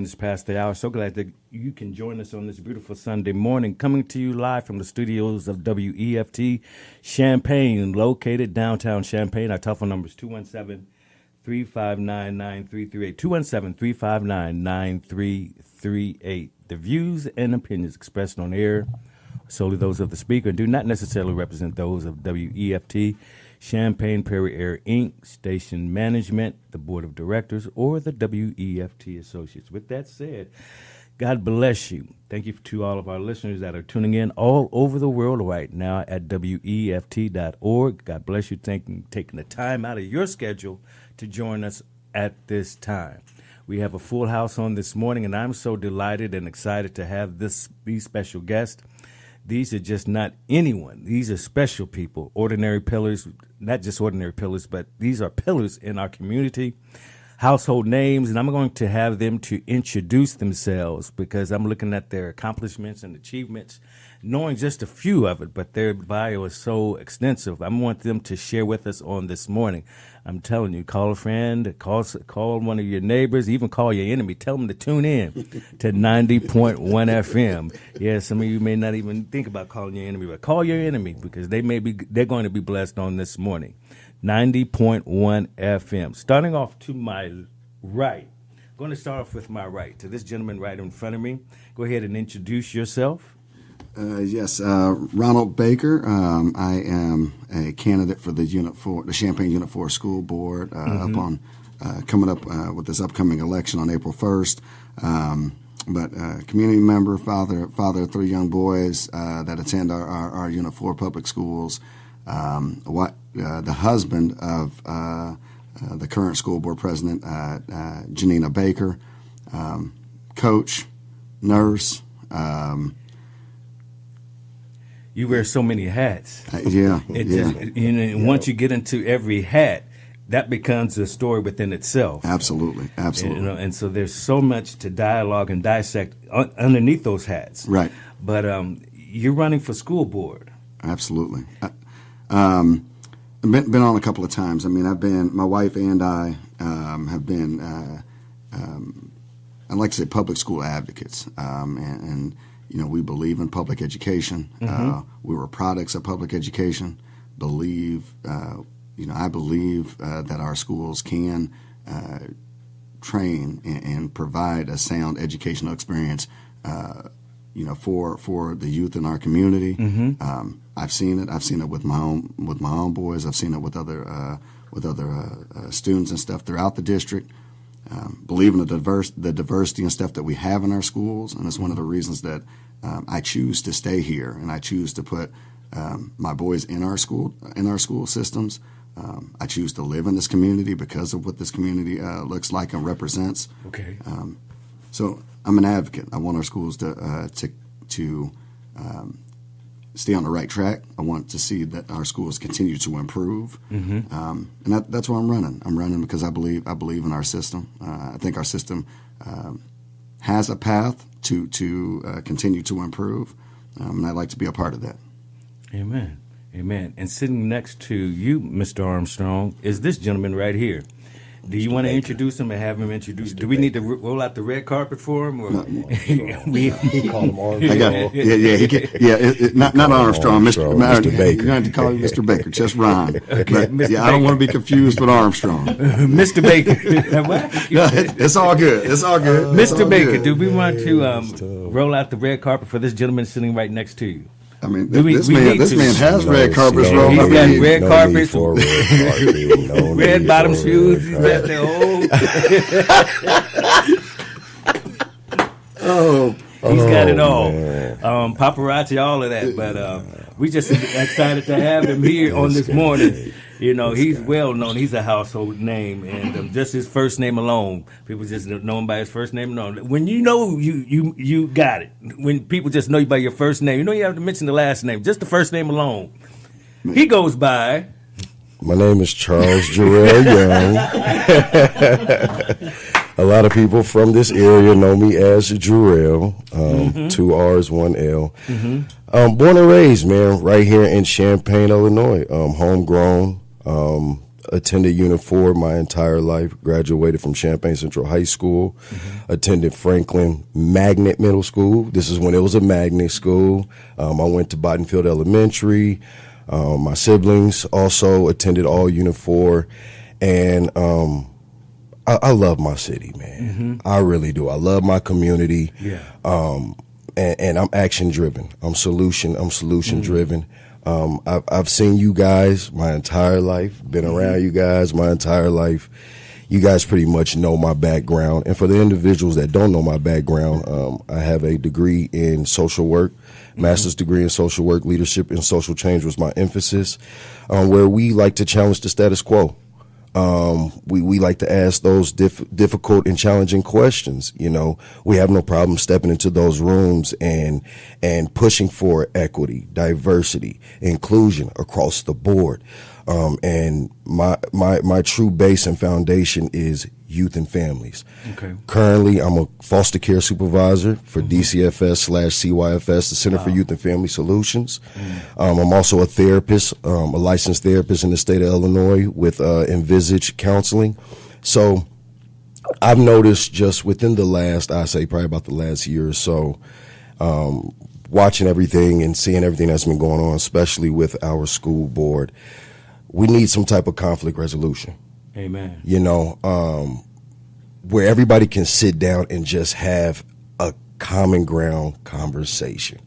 It's past the hour. So glad that you can join us on this beautiful Sunday morning. Coming to you live from the studios of WEFT Champaign, located downtown Champaign. Our telephone number is 217-359-9338. 217-359-9338. The views and opinions expressed on air are solely those of the speaker and do not necessarily represent those of WEFT Champaign Prairie Air Inc., Station Management, the Board of Directors, or the WEFT Associates. With that said, God bless you. Thank you to all of our listeners that are tuning in all over the world right now at WEFT.org. God bless you taking the time out of your schedule to join us at this time. We have a full house on this morning, and I'm so delighted and excited to have these special guests. These are just not anyone. These are special people, ordinary pillars, not just ordinary pillars, but these are pillars in our community, household names, and I'm going to have them to introduce themselves because I'm looking at their accomplishments and achievements, knowing just a few of it, but their bio is so extensive. I want them to share with us on this morning. I'm telling you, call a friend, call one of your neighbors, even call your enemy. Tell them to tune in to 90.1 FM. Yeah, some of you may not even think about calling your enemy, but call your enemy because they're going to be blessed on this morning. 90.1 FM. Starting off to my right. I'm going to start off with my right. To this gentleman right in front of me. Go ahead and introduce yourself. Yes, Ronald Baker. I am a candidate for the Champaign Unit 4 School Board coming up with this upcoming election on April 1st. But community member, father of three young boys that attend our Unit 4 public schools. The husband of the current school board president, Janina Baker, coach, nurse. You wear so many hats. Yeah. Once you get into every hat, that becomes a story within itself. Absolutely. And so there's so much to dialogue and dissect underneath those hats. Right. But you're running for school board. Absolutely. I've been on a couple of times. I mean, my wife and I have been, I'd like to say public school advocates. And we believe in public education. Mm-hmm. We were products of public education. I believe that our schools can train and provide a sound educational experience, for the youth in our community. Mm-hmm. I've seen it. I've seen it with my own boys. I've seen it with other students and stuff throughout the district. Believe in the diversity and stuff that we have in our schools, and it's one of the reasons that I choose to stay here and I choose to put my boys in our school systems. I choose to live in this community because of what this community looks like and represents. Okay. So I'm an advocate. I want our schools to stay on the right track. I want to see that our schools continue to improve, mm-hmm. And that's why I'm running. I'm running because I believe in our system. I think our system has a path to continue to improve, and I'd like to be a part of that. Amen. And sitting next to you, Mr. Armstrong, is this gentleman right here. Do you want to introduce him and have him introduce? Do we need to roll out the red carpet for him? Or He called him Armstrong. Not Armstrong. Mr. Baker. You're going to call him Mr. Baker. Just Ron. Okay, I don't want to be confused with Armstrong. Mr. Baker. It's all good. Mr. Baker, do we want to roll out the red carpet for this gentleman sitting right next to you? I mean, this man has red carpets rolled He's up. got red carpets, red bottom shoes. He's got the He's got it all. Paparazzi, all of that. But we just excited to have him here on this morning. He's well known. He's a household name, and just his first name alone, people just know him by his first name alone. When you got it. When people just know you by your first name, you have to mention the last name, just the first name alone. He goes by. My name is Charles Jarrell Young. A lot of people from this area know me as Jarrell, 2 R's, 1 L. Mm-hmm. Born and raised, man, right here in Champaign, Illinois. Homegrown. attended Unit 4 my entire life, graduated from Champaign Central High School, attended Franklin Magnet Middle School. This is when it was a magnet school. I went to Bottenfield Elementary. My siblings also attended all Unit 4. And I love my city, man. I really do. I love my community. Yeah. And I'm action driven. I'm solution driven. I've seen you guys my entire life, been around you guys my entire life. You guys pretty much know my background. And for the individuals that don't know my background, I have a degree in social work, master's degree in social work, leadership and social change was my emphasis, where we like to challenge the status quo. We like to ask those difficult and challenging questions. You know, we have no problem stepping into those rooms and pushing for equity, diversity, inclusion across the board. And my true base and foundation is youth and families. Okay. Currently, I'm a foster care supervisor for DCFS/CYFS, the Center for Youth and Family Solutions. I'm also a therapist, a licensed therapist in the state of Illinois with Envisage Counseling. So I've noticed just within the last, I say probably about the last year or so, watching everything and seeing everything that's been going on, especially with our school board, we need some type of conflict resolution. Amen. You know, where everybody can sit down and just have a common ground conversation.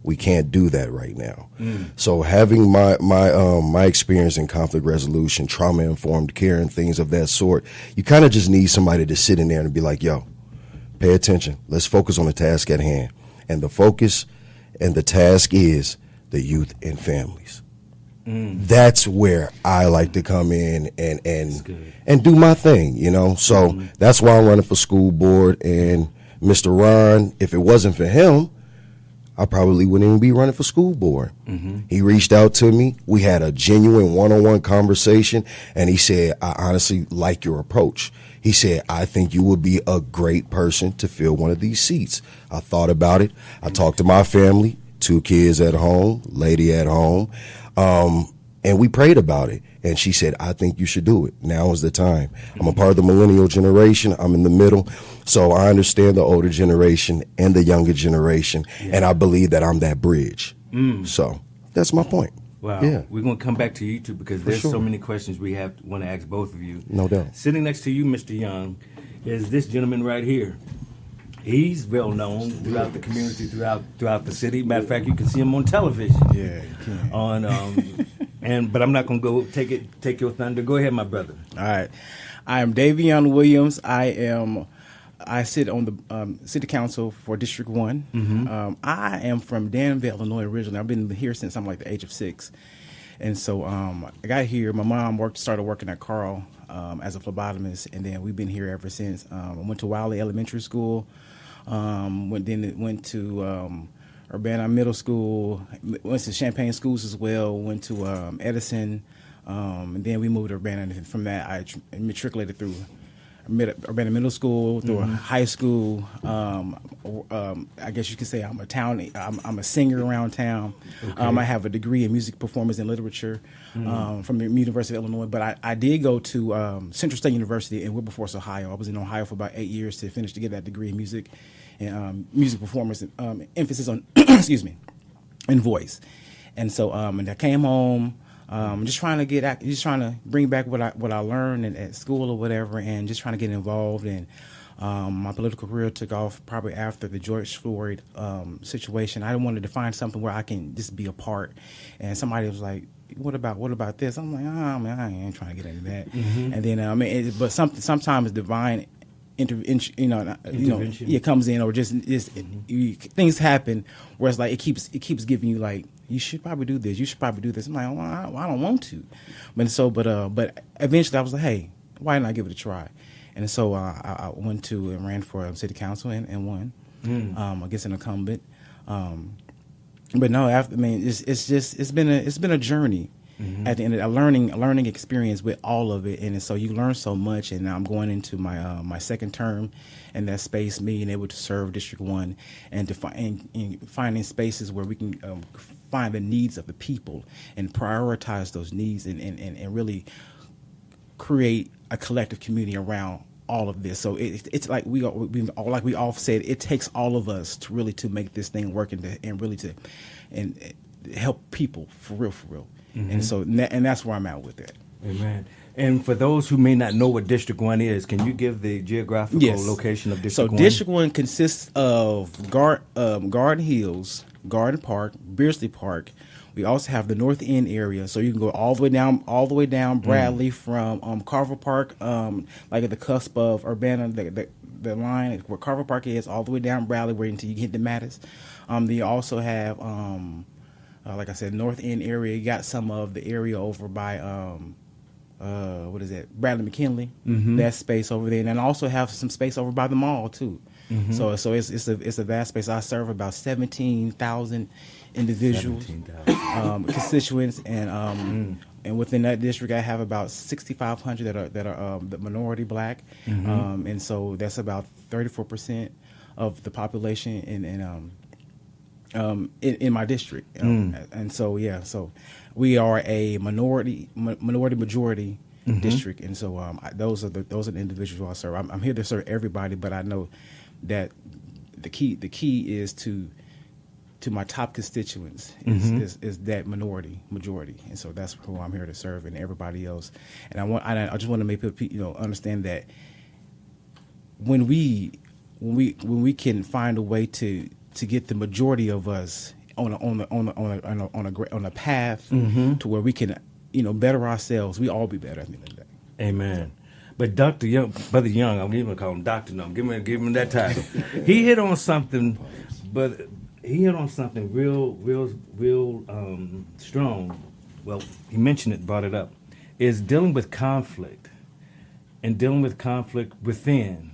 We can't do that right now. So having my experience in conflict resolution, trauma informed care, and things of that sort, you kind of just need somebody to sit in there and be like, "Yo, pay attention. Let's focus on the task at hand." And the focus and the task is the youth and families. That's where I like to come in and do my thing, you know. So that's why I'm running for school board. And Mr. Ron, if it wasn't for him, I probably wouldn't even be running for school board. He reached out to me. We had a genuine one-on-one conversation, and he said, "I honestly like your approach." He said, "I think you would be a great person to fill one of these seats." I thought about it. I talked to my family, 2 kids at home, lady at home. And we prayed about it. And she said, "I think you should do it. Now is the time." I'm a part of the millennial generation. I'm in the middle. So I understand the older generation and the younger generation. And I believe that I'm that bridge. So that's my point. Wow. Yeah. We're going to come back to you two because there's sure. so many questions we want to ask both of you. No doubt. Sitting next to you, Mr. Young, is this gentleman right here. He's well known throughout the community, throughout the city. Matter of fact, you can see him on television. Yeah, you can. But I'm not gonna go take your thunder. Go ahead, my brother. All right. I am Davion Williams. I sit on the city council for District 1. I am from Danville, Illinois originally. I've been here since I'm like the age of 6. And so I got here. My mom started working at Carl as a phlebotomist, and then we've been here ever since. I went to Wiley Elementary School. Went to Urbana Middle School, went to Champaign schools as well, went to Edison, and then we moved to Urbana. And from that, I matriculated through Urbana Middle School, through high school. I guess you could say I'm a singer around town. Okay. I have a degree in music performance and literature from the University of Illinois. But I did go to Central State University in Wilberforce, Ohio. I was in Ohio for about 8 years to get that degree in music and music performance, and emphasis on excuse me, and voice. And so and I came home. Just trying to bring back what I learned at school or whatever, and just trying to get involved. And my political career took off probably after the George Floyd situation. I wanted to find something where I can just be a part. And somebody was like, "What about this?" I'm like, "Oh man, I ain't trying to get into that." And then but sometimes divine intervention, it comes in, or just things happen where it's like it keeps giving you like, you should probably do this. You should probably do this. I'm like, well, I don't want to, but eventually I was like, hey, why didn't I give it a try? And so I went to and ran for city council and won. I guess an incumbent. But no, it's been a journey. At the end of a learning experience with all of it, and so you learn so much. And now I'm going into my my second term in that space, being able to serve District 1 and finding spaces where we can find the needs of the people and prioritize those needs and really create a collective community around all of this. So it's like we all said, it takes all of us to really to make this thing work and really to help people for real. Mm-hmm. And so and that's where I'm at with it. Amen. And for those who may not know what District 1 is, can you give the geographical location of District 1? So District 1 consists of Garden Hills, Garden Park, Beardsley Park. We also have the North End area, so you can go all the way down Bradley from Carver Park, like at the cusp of Urbana, the line where Carver Park is, all the way down Bradley, where until you get to Mattis. Then you also have, like I said, North End area. You got some of the area over by what is that? Bradley McKinley. Mm-hmm. That space over there, and then also have some space over by the mall too. Mm-hmm. So it's a vast space. I serve about 17,000 individuals, 17,000. constituents, and within that district, I have about 6,500 that are the minority black, and so that's about 34% of the population in my district, and so so we are a minority majority district, and so those are the individuals I serve. I'm here to serve everybody, but I know that the key is to my top constituents is that majority, and so that's who I'm here to serve, and everybody else. And I just want to make people understand that when we can find a way to get the majority of us on a path to where we can better ourselves, we all be better at the end of the day. Amen. But Dr. Young, Brother Young, I'm even call him Doctor now. Give him that title. He hit on something, real strong. Well, he mentioned it, brought it up. Is dealing with conflict and dealing with conflict within.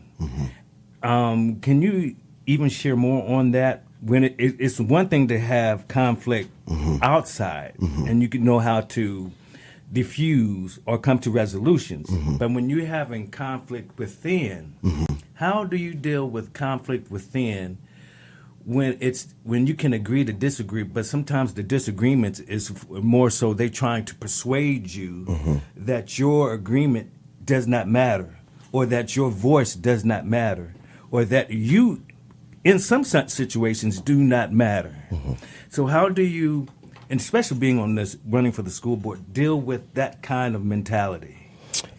Can you even share more on that? When it's one thing to have conflict outside, and you can know how to diffuse or come to resolutions. But when you're having conflict within, how do you deal with conflict within when you can agree to disagree, but sometimes the disagreements is more so they trying to persuade you that your agreement does not matter, or that your voice does not matter, or that you, in some situations, do not matter. So how do you, and especially being on this, running for the school board, deal with that kind of mentality?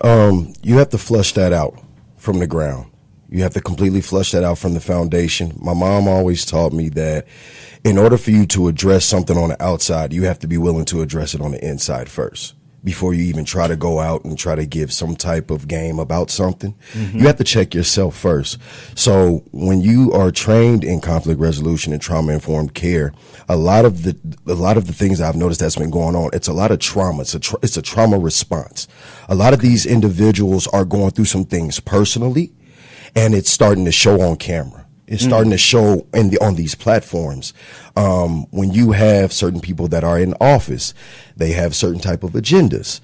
You have to flush that out from the ground. You have to completely flush that out from the foundation. My mom always taught me that in order for you to address something on the outside, you have to be willing to address it on the inside first. Before you even try to go out and try to give some type of game about something, you have to check yourself first. So when you are trained in conflict resolution and trauma-informed care, a lot of the things I've noticed that's been going on, it's a lot of trauma. It's a trauma response. A lot of these individuals are going through some things personally, and it's starting to show on camera. It's starting to show on these platforms. When you have certain people that are in office, they have certain type of agendas.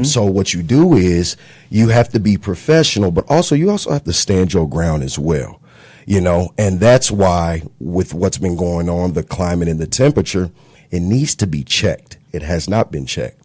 So what you do is you have to be professional, but you also have to stand your ground as well, and that's why with what's been going on, the climate and the temperature, it needs to be checked. It has not been checked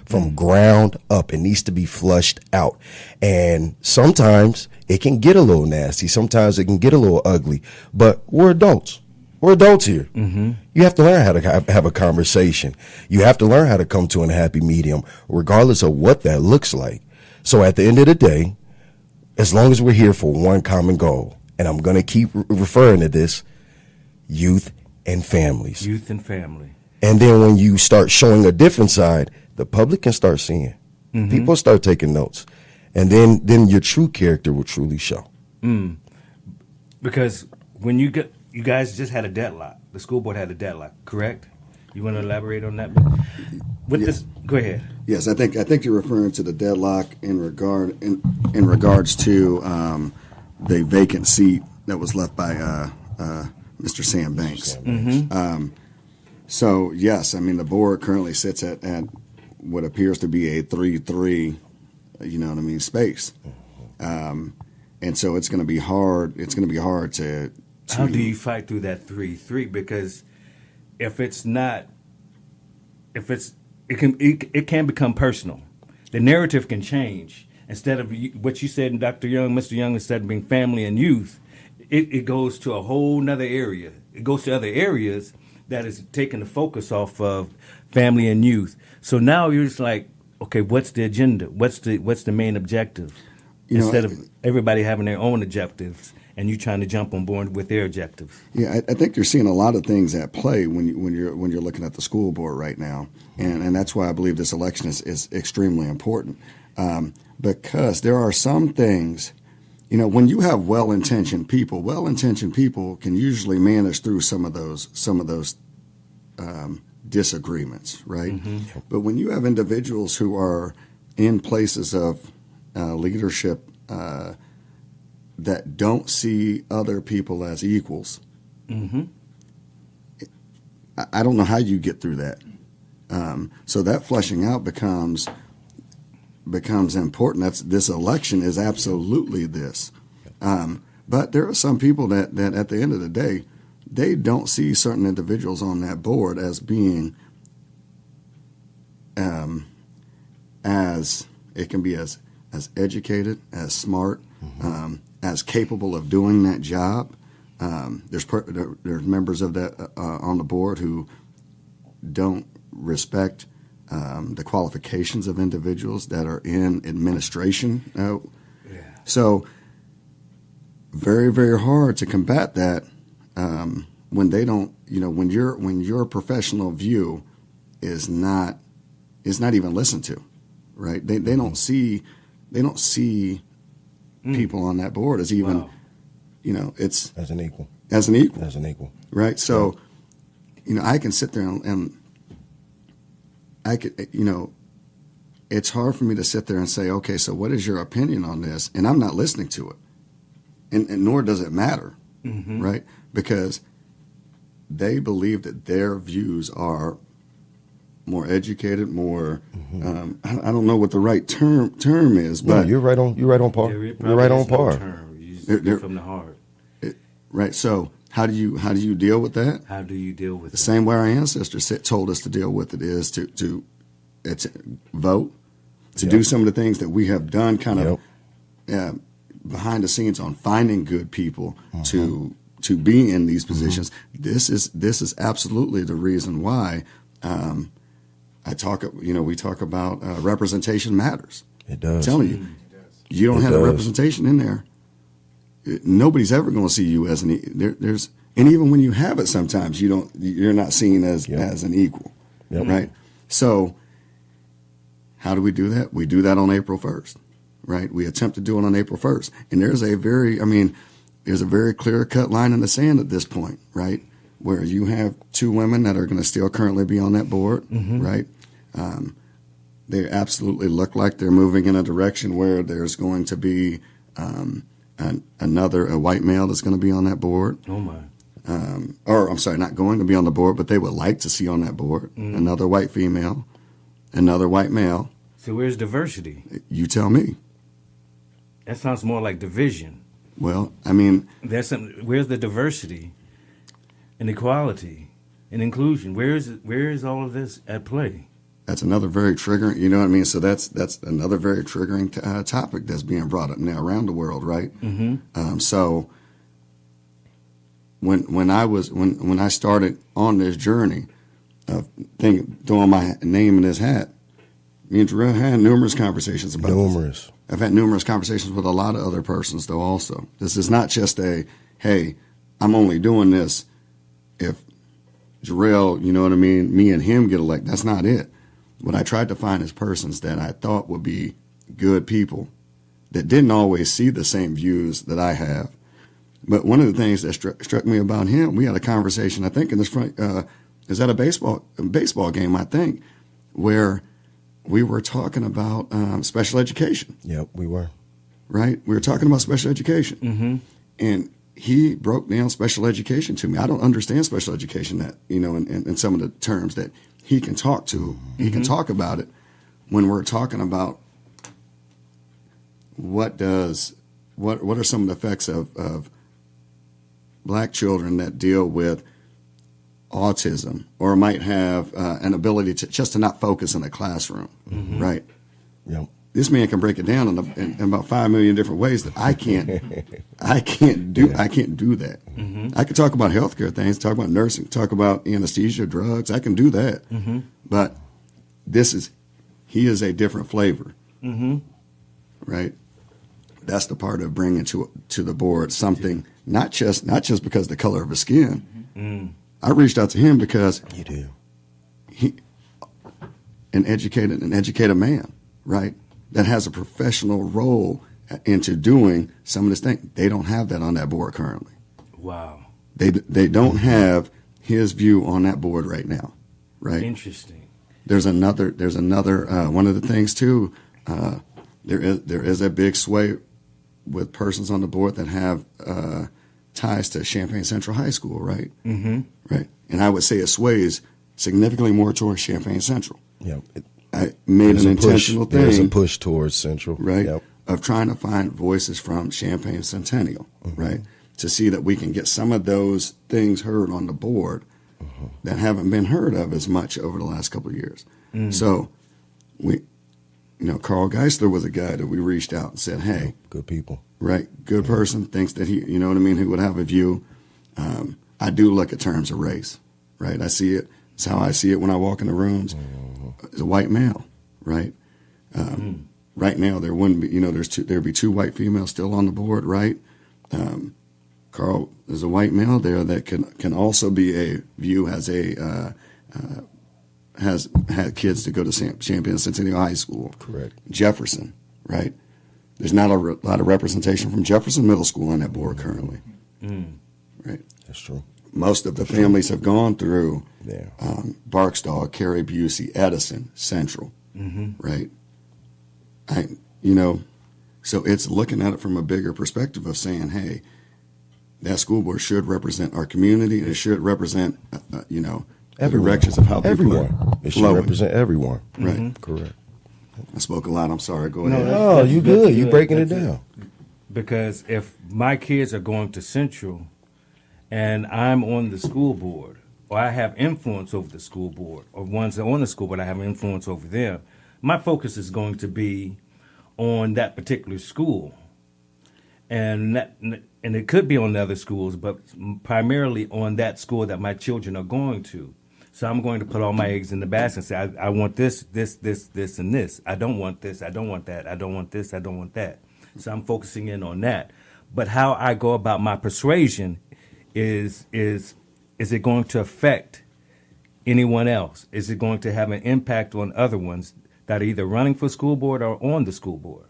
from ground up. It needs to be flushed out. And sometimes it can get a little nasty. Sometimes it can get a little ugly, but we're adults. We're adults here. You have to learn how to have a conversation. You have to learn how to come to a happy medium, regardless of what that looks like. So at the end of the day, as long as we're here for one common goal, and I'm going to keep referring to this, youth and families. Youth and family. And then when you start showing a different side, the public can start seeing. People start taking notes. And then your true character will truly show. Because when you guys just had a deadlock. The school board had a deadlock, correct? You want to elaborate on that? Go ahead. Yes, I think you're referring to the deadlock in regards to the vacant seat that was left by Mr. Sam Banks. So yes, I mean the board currently sits at what appears to be a 3-3, space, and so it's going to be hard. It's going to be hard to. How do you fight through that 3-3? Because it can become personal. the narrative can change. Instead of what you said, Dr. Young, Mr. Young, instead of being family and youth, it goes to a whole nother area. It goes to other areas that is taking the focus off of family and youth. So now you're just like, okay, what's the agenda? What's the main objective? Instead of everybody having their own objectives and you trying to jump on board with their objectives. Yeah, I think you're seeing a lot of things at play when you're looking at the school board right now, and that's why I believe this election is extremely important, because there are some things, when you have well-intentioned people can usually manage through some of those disagreements, right? Mm-hmm. But when you have individuals who are in places of leadership that don't see other people as equals, mm-hmm. I don't know how you get through that. So that fleshing out becomes important. This election is absolutely this. But there are some people that at the end of the day, they don't see certain individuals on that board as being as educated, as smart, mm-hmm. As capable of doing that job. There's members of that on the board who don't respect the qualifications of individuals that are in administration. So very, very hard to combat that when they don't. When your professional view is not even listened to, right? They don't see people on that board as even, it's as an equal, right? So, I can sit there and I could, it's hard for me to sit there and say, okay, so what is your opinion on this? And I'm not listening to it, and nor does it matter, mm-hmm. right? Because they believe that their views are more educated, more. Mm-hmm. I don't know what the right term is, but you're right on par. You're right on par. You speak from the heart, right? So how do you deal with that? How do you deal with the same way our ancestors told us to deal with it is to vote, to do some of the things that we have done, kind of behind the scenes on finding good people mm-hmm. to be in these positions. Mm-hmm. This is absolutely the reason why. We talk about representation matters. It does. I'm telling you, you don't have a representation in there. Nobody's ever going to see you as and even when you have it, sometimes you're not seen as an equal, right? So, how do we do that? We do that on April 1st, right? We attempt to do it on April 1st, and there's a very clear cut line in the sand at this point, right? Where you have two women that are going to still currently be on that board, mm-hmm. right? They absolutely look like they're moving in a direction where there's going to be a white male that's going to be on that board. Oh, my. Or, I'm sorry, not going to be on the board, but they would like to see on that board another white female, another white male. So where's diversity? You tell me. That sounds more like division. Well, I mean... Where's the diversity? And equality and inclusion. Where is all of this at play? That's another very triggering. You know what I mean? So that's another very triggering topic that's being brought up now around the world, right? Mm-hmm. So when I started on this journey of throwing my name in this hat, me and Jarrell had numerous conversations about this. I've had numerous conversations with a lot of other persons, though. Also, this is not just hey, I'm only doing this if Jarrell, you know what I mean, me and him get elected. That's not it. What I tried to find is persons that I thought would be good people that didn't always see the same views that I have. But one of the things that struck me about him, we had a conversation, I think, in this front, is at a baseball game, I think, where we were talking about special education. Yep, we were. Right? We were talking about special education. Mm-hmm. And he broke down special education to me. I don't understand special education that, in some of the terms that he can talk to. Mm-hmm. He can talk about it when we're talking about what are some of the effects of black children that deal with autism or might have an ability to not focus in a classroom, mm-hmm. right? Yep. This man can break it down in about 5 million different ways that I can't do that. Mm-hmm. I can talk about healthcare things, talk about nursing, talk about anesthesia, drugs. I can do that. Mm-hmm. But he is a different flavor. Mm-hmm. Right? That's the part of bringing to the board something, not just because of the color of his skin. Mm-hmm. I reached out to him because You do. he an educated man, right? That has a professional role into doing some of this thing. They don't have that on that board currently. Wow. They don't have his view on that board right now, right? Interesting. There's another one of the things too. There is a big sway with persons on the board that have ties to Champaign Central High School, right? Mm-hmm. Right. And I would say it sways significantly more towards Champaign Central. Yeah. I made There's an a push. intentional thing, There's a push towards Central. right, Yep. of trying to find voices from Champaign Centennial, Mm-hmm. right, to see that we can get some of those things heard on the board that haven't been heard of as much over the last couple of years. So Carl Geisler was a guy that we reached out and said, hey, Good people. right, good person, thinks that he, you know what I mean, he would have a view. I do look at terms of race, right? I see it. It's how I see it when I walk in the rooms. As a white male, right? Right now, there wouldn't be, there'd be 2 white females still on the board, right? Carl is a white male there that can also be a view has had kids to go to Champaign Centennial High School. Correct. Jefferson, right? There's not a lot of representation from Jefferson Middle School on that board currently, right? That's true. Most of the families have gone through Yeah. Barksdale, Cary, Busey, Edison, Central, right? So it's looking at it from a bigger perspective of saying, hey, that school board should represent our community. And it should represent, the directions of how people Everyone. are It should flowing. represent everyone. Right. Correct. I spoke a lot. I'm sorry. Go ahead. Oh, you good. You good. breaking it That's down. Because if my kids are going to Central and I'm on the school board, or I have influence over the school board, or ones that are on the school board, I have influence over them, my focus is going to be on that particular school. And it could be on the other schools, but primarily on that school that my children are going to. So I'm going to put all my eggs in the basket and say, I want this, and this. I don't want this. I don't want that. I don't want this. I don't want that. So I'm focusing in on that. But how I go about my persuasion is it going to affect anyone else? Is it going to have an impact on other ones that are either running for school board or on the school board?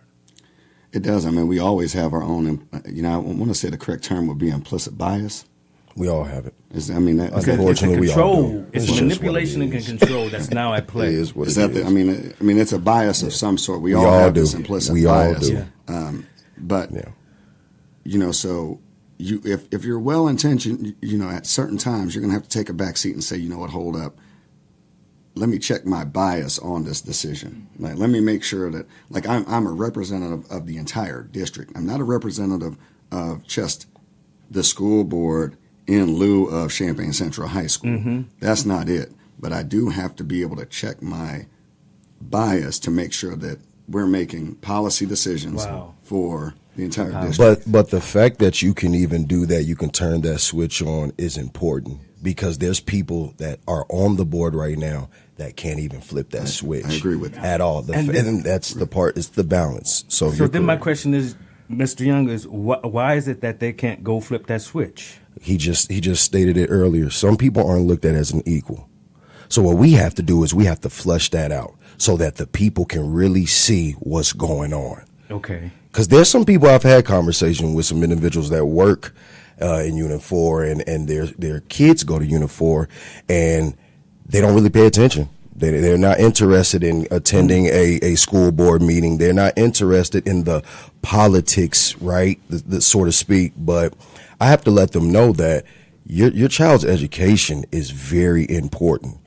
It does. I mean, we always have our own, I want to say the correct term would be implicit bias. We all have it. It's Unfortunately, we all do. It's just manipulation what it and is. control that's now at play. It is what Is it that is. I mean, it's a bias of some sort. We all all have do. this implicit We all bias. do. But Yeah. so if you're well intentioned, at certain times you're going to have to take a back seat and say, you know what, hold up. Let me check my bias on this decision. Like, let me make sure that, like, I'm a representative of the entire district. I'm not a representative of just the school board in lieu of Champaign Central High School. That's not it. But I do have to be able to check my bias to make sure that we're making policy decisions for the entire district. But the fact that you can even do that, you can turn that switch on, is important, because there's people that are on the board right now that can't even flip that switch. I agree with you. At all. And that's the part, it's the balance. So then my correct. question is, Mr. Young, is why is it that they can't go flip that switch? He just stated it earlier. Some people aren't looked at as an equal. So what we have to do is we have to flush that out so that the people can really see what's going on. Okay. Because there's some people, I've had conversation with some individuals that work in Unit 4 and their kids go to Unit 4 and they don't really pay attention. They're not interested in attending a school board meeting. They're not interested in the politics, right, the so to speak. But I have to let them know that your child's education is very important.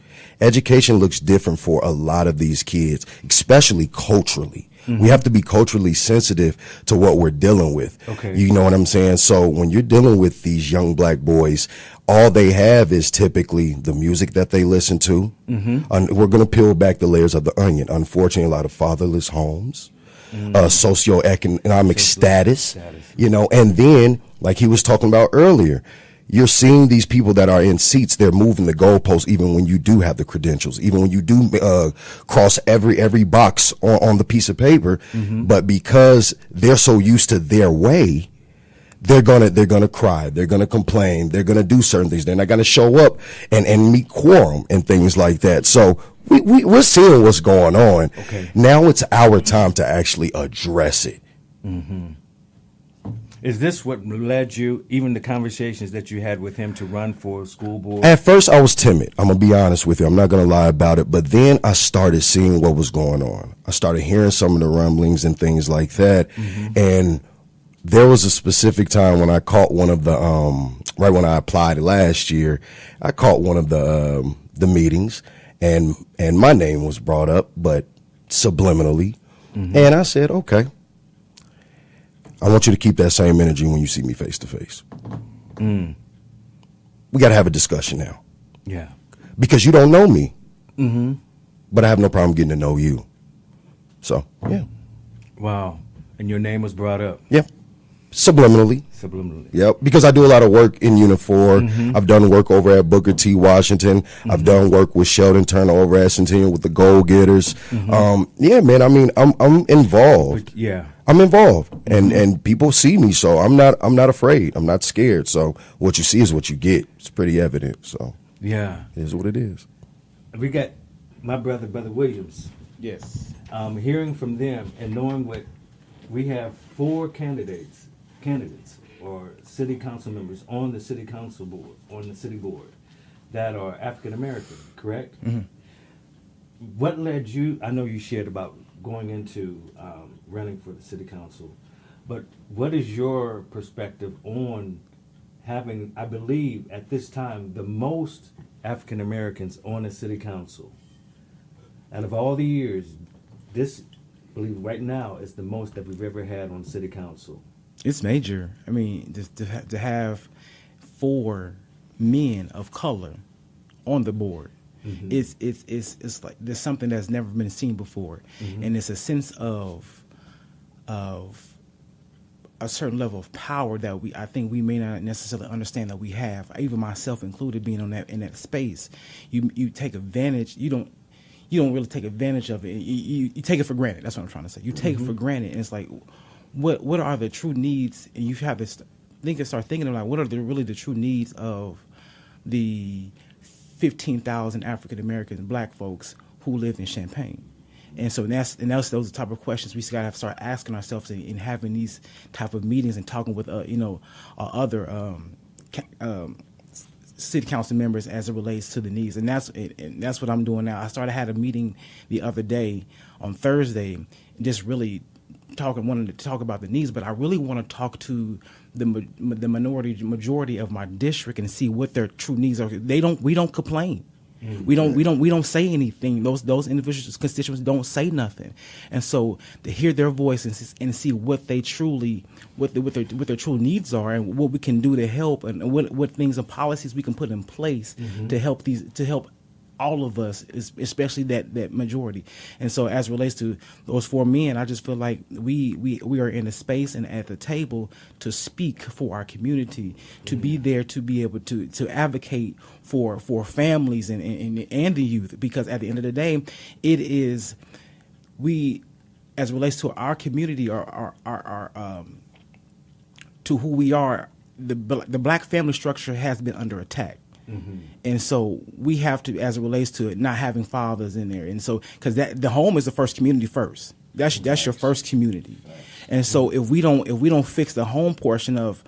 Education looks different for a lot of these kids, especially culturally. We have to be culturally sensitive to what we're dealing with. Okay. You know what I'm saying? So when you're dealing with these young black boys, all they have is typically the music that they listen to. And we're going to peel back the layers of the onion. Unfortunately, a lot of fatherless homes, socioeconomic status, you know, and then, like he was talking about earlier, you're seeing these people that are in seats, they're moving the goalposts even when you do have the credentials, even when you do cross every box on the piece of paper. But because they're so used to their way, they're gonna cry, they're gonna complain, they're gonna do certain things. They're not gonna show up and meet quorum and things like that. So we're seeing what's going on. Okay. Now it's our time to actually address it. Is this what led you, even the conversations that you had with him, to run for school board? At first, I was timid. I'm going to be honest with you. I'm not going to lie about it. But then I started seeing what was going on. I started hearing some of the rumblings and things like that. And there was a specific time when I caught one of the, right when I applied last year, I caught one of the meetings, and my name was brought up, but subliminally. And I said, okay, I want you to keep that same energy when you see me face to face. We got to have a discussion now. Yeah. Because you don't know me. But I have no problem getting to know you. So, yeah. Wow. And your name was brought up. Yeah. Subliminally. Yep. Because I do a lot of work in Unit 4. I've done work over at Booker T. Washington. I've done work with Sheldon Turner over at Centennial with the Goal Getters. Yeah, man. I mean, I'm involved. Yeah. I'm involved, and people see me, so I'm not afraid. I'm not scared. So what you see is what you get. It's pretty evident. So Yeah. it is what it is. We got my brother Williams. Yes. Hearing from them and knowing what we have 4 candidates or city council members on the city council board, on the city board, that are African American, correct? What led you? I know you shared about going into running for the city council, but what is your perspective on having, I believe, at this time, the most African Americans on the city council? Out of all the years, this, I believe, right now is the most that we've ever had on city council. It's major. I mean, to have 4 men of color on the board, it's like there's something that's never been seen before, and it's a sense of a certain level of power that I think we may not necessarily understand that we have. Even myself included, being in that space, you take advantage. You don't really take advantage of it. You take it for granted. That's what I'm trying to say. You take it for granted, and it's like, what are the true needs? And you have to start thinking about what are really the true needs of the 15,000 African American black folks who live in Champaign. And so those are the type of questions we got to start asking ourselves and having these type of meetings and talking with other city council members as it relates to the needs. And that's what I'm doing now. I had a meeting the other day on Thursday, just really wanted to talk about the needs, but I really want to talk to the majority of my district and see what their true needs are. We don't complain. We don't say anything. Those individuals, constituents, don't say nothing. And so to hear their voice and see what they truly, what their true needs are, and what we can do to help, and what things and policies we can put in place to help all of us, especially that majority. And so as it relates to those 4 men, I just feel like we are in a space and at the table to speak for our community, to be there, to be able to advocate for families and the youth, because at the end of the day, it is as it relates to our community, our to who we are, the black family structure has been under attack. And so we have to, as it relates to it, not having fathers in there, and so because the home is the first community first. That's your first community, and so if we don't fix the home portion of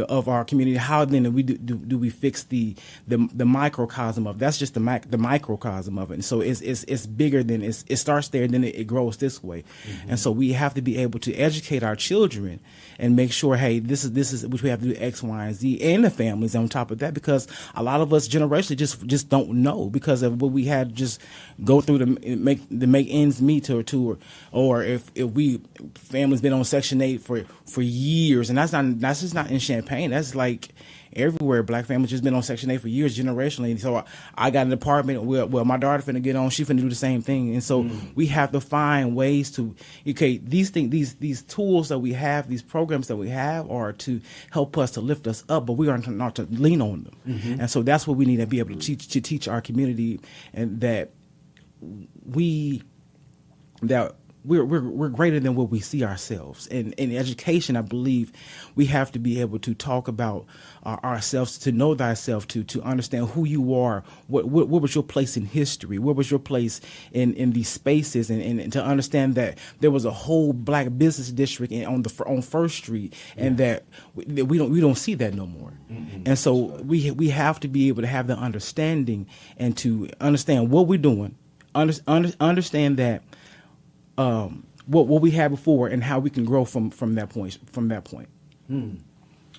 of our community, how then do we fix the microcosm of that's just the microcosm of it. And so it's bigger than it starts there, and then it grows this way. And so we have to be able to educate our children and make sure, hey, this is which we have to do X, Y, and Z, and the families on top of that, because a lot of us generationally just don't know because of what we had to just go through to make ends meet or if we families been on Section 8 for years, and that's just not in Champaign. That's like everywhere. Black families just been on Section 8 for years, generationally. So I got an apartment. Well, my daughter finna get on. She finna do the same thing. And so we have to find ways to, these things, these tools that we have, these programs that we have, are to help us, to lift us up, but we are not to lean on them. And so that's what we need to be able to teach our community, and that we're greater than what we see ourselves. And in education, I believe we have to be able to talk about ourselves, to know thyself, to understand who you are, what was your place in history, what was your place in these spaces, and to understand that there was a whole black business district on First Street, and that we don't see that no more. And so we have to be able to have the understanding and to understand what we're doing, understand that. What we had before, and how we can grow from that point.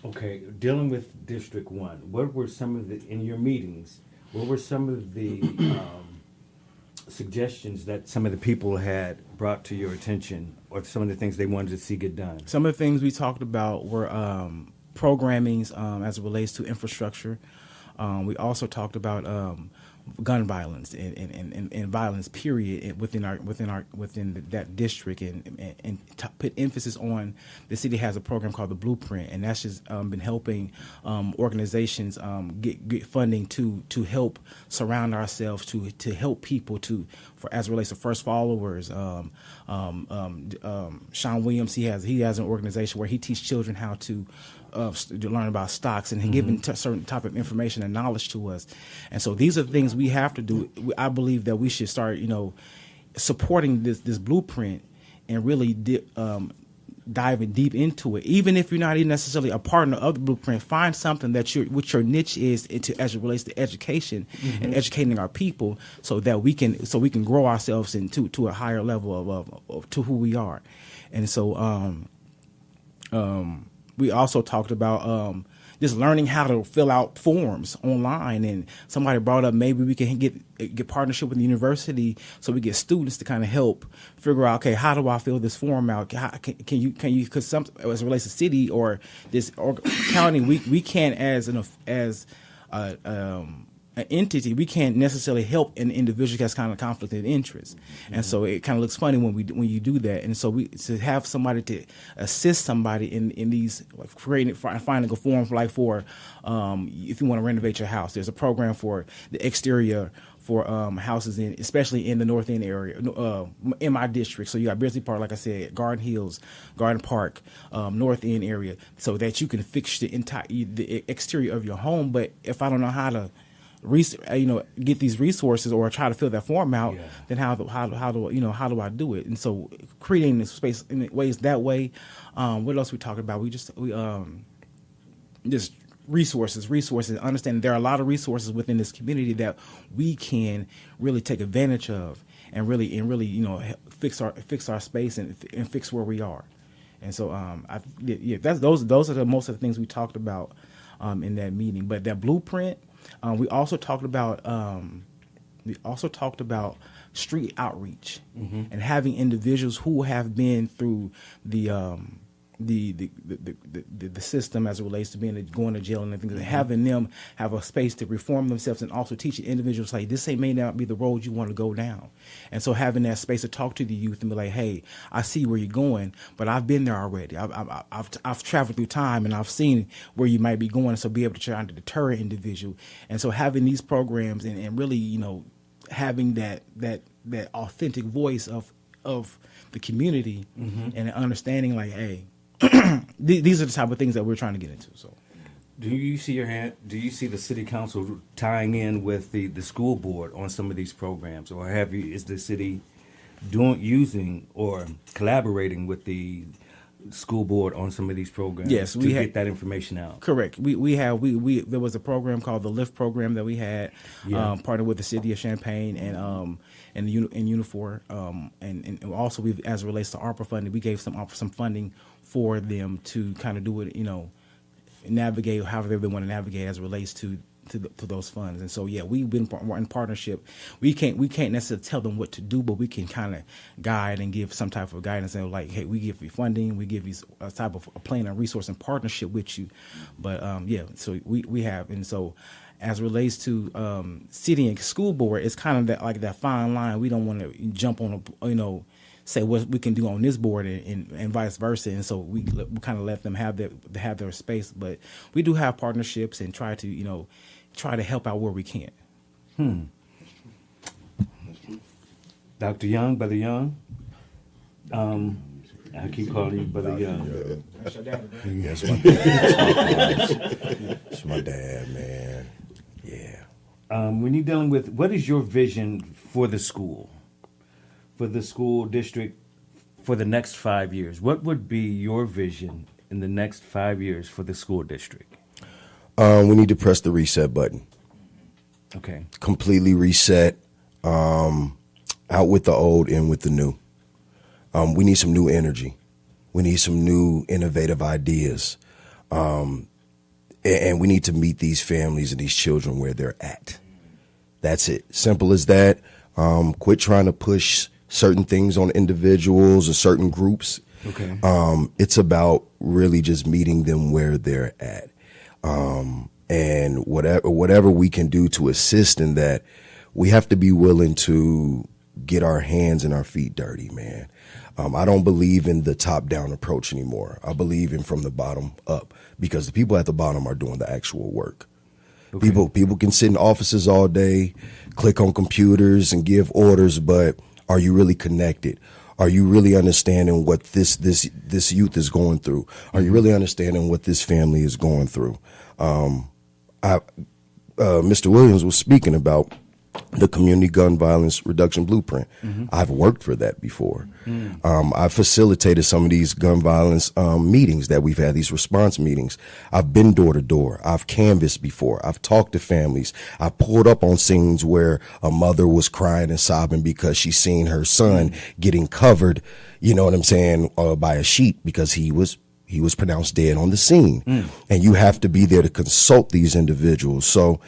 Okay, dealing with District 1, what were some of in your meetings, what were some of the suggestions that some of the people had brought to your attention, or some of the things they wanted to see get done? Some of the things we talked about were programmings as it relates to infrastructure. We also talked about gun violence and violence period within that district, and put emphasis on the city has a program called the Blueprint, and that's just been helping organizations get funding to help surround ourselves, to help people as it relates to first followers. Sean Williams, he has an organization where he teaches children how to learn about stocks and giving certain type of information and knowledge to us. And so these are things we have to do. I believe that we should start, supporting this blueprint and really diving deep into it. Even if you're not even necessarily a partner of the blueprint, find something that what your niche is as it relates to education and educating our people, so that we can grow ourselves to a higher level of to who we are. And so we also talked about just learning how to fill out forms online, and somebody brought up maybe we can get partnership with the university, so we get students to kind of help figure out, okay, how do I fill this form out? Can you because as it relates to city or this county, we can't as an entity, we can't necessarily help an individual that's kind of conflict of interest. And so it kind of looks funny when you do that. And so to have somebody to assist somebody in these, like finding a form for if you want to renovate your house, there's a program for the exterior for houses especially in the North End area, in my district. So you got Beardsley Park, like I said, Garden Hills, Garden Park, North End area, so that you can fix the exterior of your home. But if I don't know how to get these resources or try to fill that form out, then how do I do it? And so creating this space in ways that way. What else we talked about? We just resources. Understanding there are a lot of resources within this community that we can really take advantage of, and really fix our space and fix where we are. And so those are most of the things we talked about in that meeting. But that blueprint. We also talked about street outreach and having individuals who have been through the system as it relates to going to jail and things, and having them have a space to reform themselves, and also teaching individuals, like, this may not be the road you want to go down. And so having that space to talk to the youth and be like, hey, I see where you're going, but I've been there already. I've traveled through time, and I've seen where you might be going. So be able to try to deter an individual. And so having these programs and really, having that authentic voice of the community and understanding, like, hey, these are the type of things that we're trying to get into. So, do you see the city council tying in with the school board on some of these programs, or is the city using or collaborating with the school board on some of these programs. Yes, to we get had- that information out. Correct. We there was a program called the LIFT program that we had, partnered with the city of Champaign and Unifor, and also we, as it relates to ARPA funding, we gave some funding for them to kind of do it, navigate however they want to navigate as it relates to those funds. And so we've been in partnership. We can't necessarily tell them what to do, but we can kind of guide and give some type of guidance, and like, hey, we give you funding, we give you a type of a plan and resource and partnership with you. But so we have, and so as it relates to city and school board, it's kind of that fine line. We don't want to jump on say what we can do on this board and vice versa, and so we kind of let them have their space. But we do have partnerships and try to help out where we can. Dr. Young, Brother Young. I keep calling you Brother Young. That's my dad. That's my dad, man. Yeah. When you're dealing with, what is your vision for the school district for the next 5 years? What would be your vision in the next 5 years for the school district? We need to press the reset button. Okay. Completely reset. Out with the old, in with the new. We need some new energy. We need some new innovative ideas. And we need to meet these families and these children where they're at. That's it. Simple as that. Quit trying to push certain things on individuals or certain groups. Okay. It's about really just meeting them where they're at. And whatever we can do to assist in that, we have to be willing to get our hands and our feet dirty, man. I don't believe in the top-down approach anymore. I believe in from the bottom up, because the people at the bottom are doing the actual work. Okay. People can sit in offices all day, click on computers and give orders, but are you really connected? Are you really understanding what this youth is going through? Are you really understanding what this family is going through? Mr. Williams was speaking about the Community Gun Violence Reduction Blueprint. Mm-hmm. I've worked for that before. I've facilitated some of these gun violence meetings that we've had, these response meetings. I've been door to door. I've canvassed before. I've talked to families. I pulled up on scenes where a mother was crying and sobbing because she seen her son getting covered, you know what I'm saying, by a sheet because he was pronounced dead on the scene. And you have to be there to consult these individuals. So,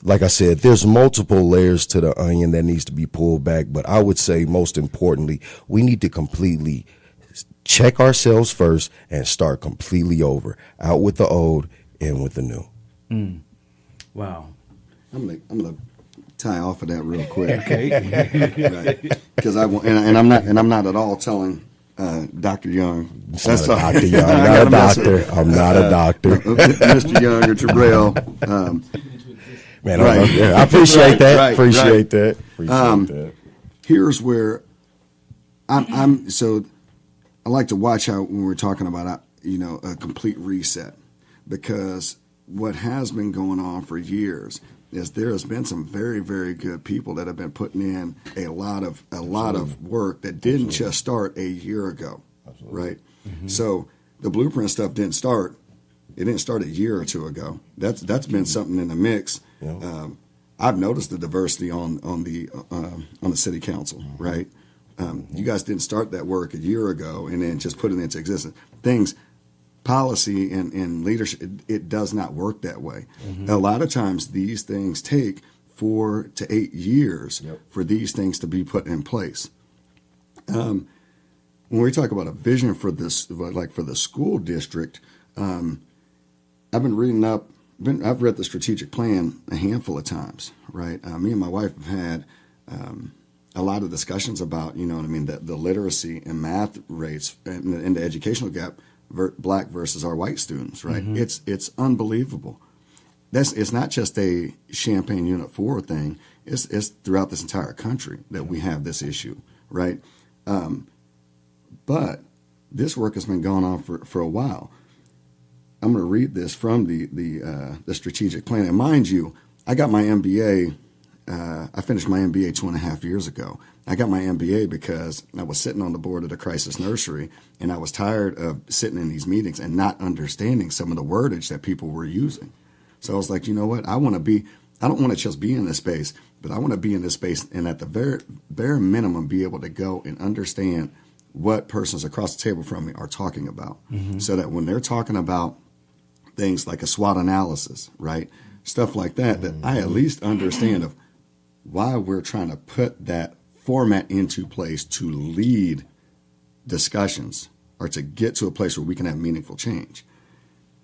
like I said, there's multiple layers to the onion that needs to be pulled back. But I would say most importantly, we need to completely check ourselves first and start completely over. Out with the old, in with the new. Wow. I'm gonna tie off of that real quick. Okay. Because I want, and I'm not at all telling Dr. Young. That's Dr. Young. I'm not a doctor. I'm not a doctor. Mr. Young or Terrell. Man, right. I appreciate that. Right, appreciate that. Here's where I'm. So I like to watch how when we're talking about a complete reset, because what has been going on for years is there has been some very, very good people that have been putting in a lot of work that didn't just start a year ago. Absolutely. Right. Mm-hmm. So the blueprint stuff didn't start. It didn't start a year or two ago. That's been something in the mix. Yeah. I've noticed the diversity on the city council, right? You guys didn't start that work a year ago and then just put it into existence. Policy and leadership, it does not work that way. Mm-hmm. A lot of times these things take 4 to 8 years for these things to be put in place. When we talk about a vision for this, like for the school district, I've been reading up. I've read the strategic plan a handful of times, right? Me and my wife have had a lot of discussions about, the literacy and math rates and the educational gap, black versus our white students, right? Mm-hmm. It's unbelievable. It's not just a Champaign Unit 4 thing. It's throughout this entire country that we have this issue, right? But this work has been going on for a while. I'm going to read this from the strategic plan. And mind you, I got my MBA I finished my MBA 2.5 years ago. I got my MBA because I was sitting on the board of the crisis nursery, and I was tired of sitting in these meetings and not understanding some of the wordage that people were using. So I was like, you know what? I don't want to just be in this space, but I want to be in this space and at the very bare minimum be able to go and understand what persons across the table from me are talking about. So that when they're talking about things like a SWOT analysis, right? Stuff like that, that I at least understand of why we're trying to put that format into place to lead discussions or to get to a place where we can have meaningful change.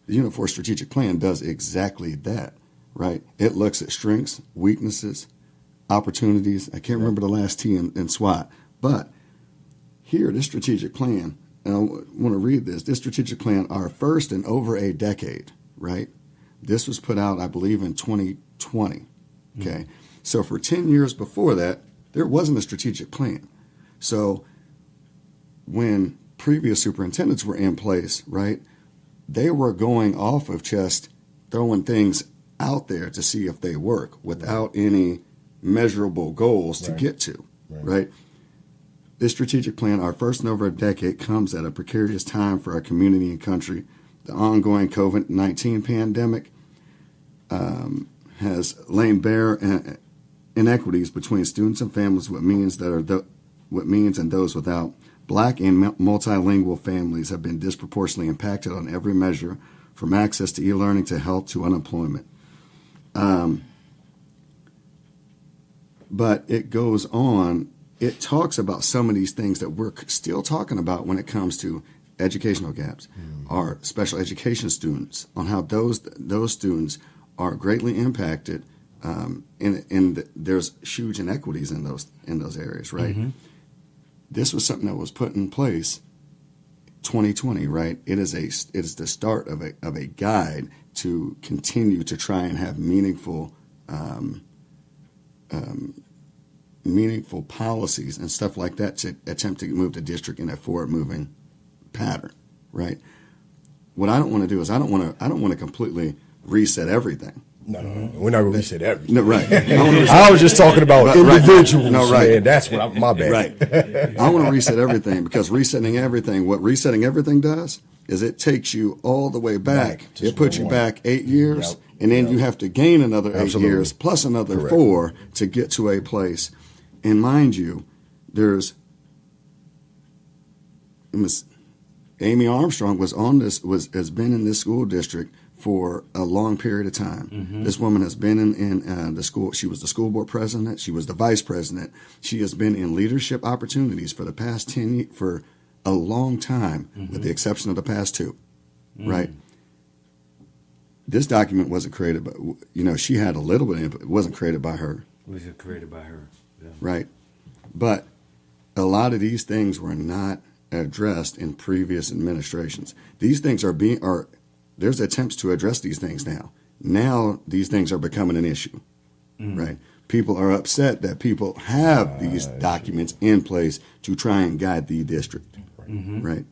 The Unit 4 strategic plan does exactly that, right? It looks at strengths, weaknesses, opportunities. I can't remember the last T in SWOT, but here, this strategic plan, and I want to read this. This strategic plan, our first in over a decade, right? This was put out, I believe, in 2020, okay? So for 10 years before that, there wasn't a strategic plan. So when previous superintendents were in place, right, they were going off of just throwing things out there to see if they work without any measurable goals to get to, right? This strategic plan, our first in over a decade, comes at a precarious time for our community and country. The ongoing COVID-19 pandemic has lain bare inequities between students and families with means and those without. Black and multilingual families have been disproportionately impacted on every measure, from access to e-learning to health to unemployment. But it goes on. It talks about some of these things that we're still talking about when it comes to educational gaps, our special education students, on how those students are greatly impacted. And there's huge inequities in those areas, right? This was something that was put in place 2020, right? It is the start of a guide to continue to try and have meaningful policies and stuff like that to attempt to move the district in a forward moving pattern, right? What I don't want to do is I don't want to completely reset everything. No, we're not going to reset everything. No, right. I was just talking about individuals. No, right. Man, that's my bad. Right. I want to reset everything because what resetting everything does is it takes you all the way back. It puts you back 8 years, and then you have to gain another 8 years plus another 4 to get to a place. And mind you, there's Amy Armstrong has been in this school district for a long period of time. This woman has been in the school. She was the school board president. She was the vice president. She has been in leadership opportunities for the past 10 years, for a long time, with the exception of the past 2, right? This document wasn't created by, she had a little bit of input. It wasn't created by her. It was created by her. Yeah. Right. But a lot of these things were not addressed in previous administrations. These things there's attempts to address these things now. Now these things are becoming an issue, right? People are upset that people have these documents in place to try and guide the district, right?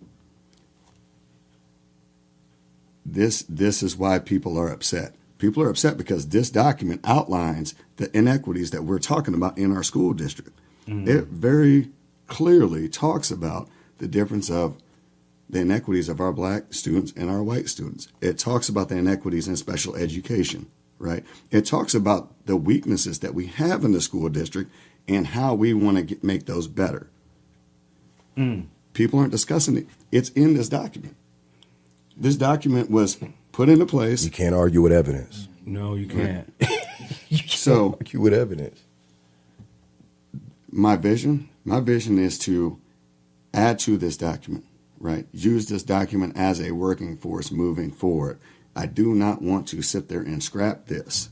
This is why people are upset. People are upset because this document outlines the inequities that we're talking about in our school district. It very clearly talks about the difference of the inequities of our black students and our white students. It talks about the inequities in special education, right? It talks about the weaknesses that we have in the school district and how we want to make those better. People aren't discussing it. It's in this document. This document was put into place. You can't argue with evidence. No, you can't. So argue with evidence. My vision is to add to this document, right? Use this document as a working force moving forward. I do not want to sit there and scrap this.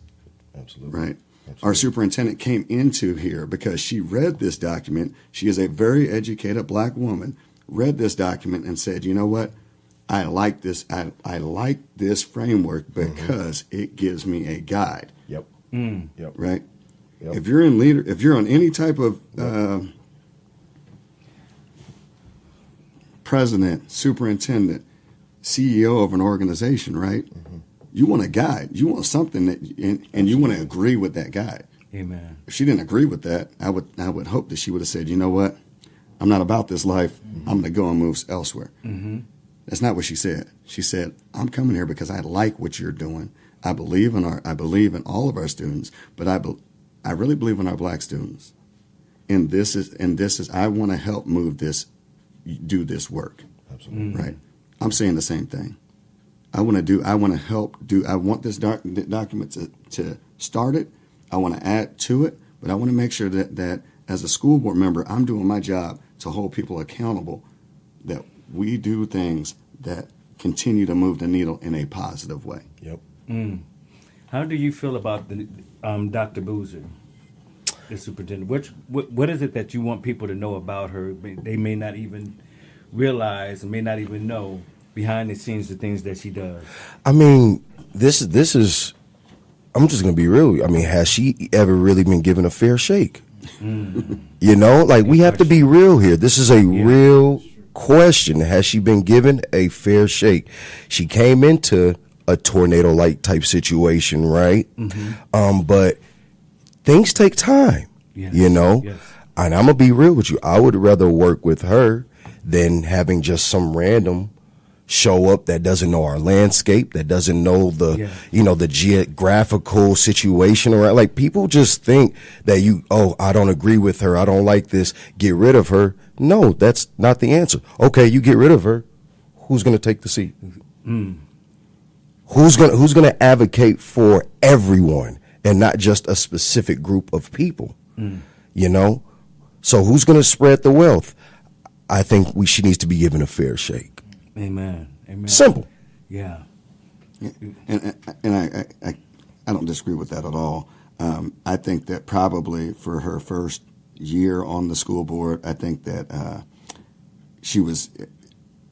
Absolutely. Right? Absolutely. Our superintendent came into here because she read this document. She is a very educated black woman, read this document and said, you know what? I like this. I like this framework because it gives me a guide. Yep. Yep. Right? Yep. If you're on any type of president, superintendent, CEO of an organization, right? You want a guide. You want something that, and you want to agree with that guide. Amen. If she didn't agree with that, I would hope that she would have said, you know what, I'm not about this life. I'm going to go and move elsewhere. That's not what she said. She said, I'm coming here because I like what you're doing. I believe in all of our students, but I really believe in our black students. And this is I want to help do this work. Absolutely. Right. I'm saying the same thing. I want this document to start it. I want to add to it, but I want to make sure that as a school board member, I'm doing my job to hold people accountable, that we do things that continue to move the needle in a positive way. Yep. How do you feel about the Dr. Boozer, the superintendent? What is it that you want people to know about her? They may not even realize and may not even know behind the scenes the things that she does. I mean, this is. I'm just gonna be real. I mean, has she ever really been given a fair shake? You know, like we have to be real here. This is a real question. Has she been given a fair shake? She came into a tornado-like type situation, right? But things take time, you know? Yes. And I'm going to be real with you. I would rather work with her than having just some random show up that doesn't know our landscape, that doesn't know the, the geographical situation around. Like, people just think that I don't agree with her, I don't like this, get rid of her. No, that's not the answer. Okay, you get rid of her. Who's going to take the seat? Who's going to advocate for everyone and not just a specific group of people? You know? So who's going to spread the wealth? I think she needs to be given a fair shake. Amen. Simple. Yeah. And I don't disagree with that at all. I think that probably for her first year on the school board, I think that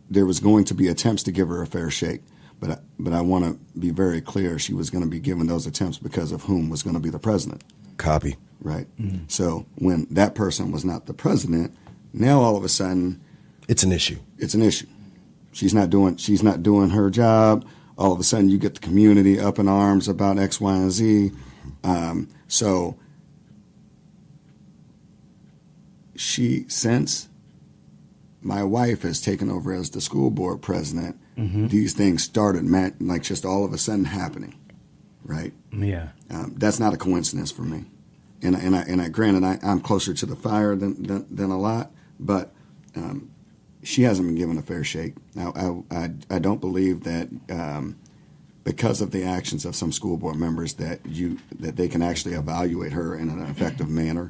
there was going to be attempts to give her a fair shake, but I want to be very clear, she was going to be given those attempts because of whom was going to be the president. Copy. Right. So when that person was not the president, now all of a sudden it's an issue. It's an issue. She's not doing her job. All of a sudden, you get the community up in arms about X, Y, and Z. So since my wife has taken over as the school board president, these things started like just all of a sudden happening, right? Yeah. That's not a coincidence for me. And granted, I'm closer to the fire than a lot, but she hasn't been given a fair shake. Now, I don't believe that because of the actions of some school board members that they can actually evaluate her in an effective manner.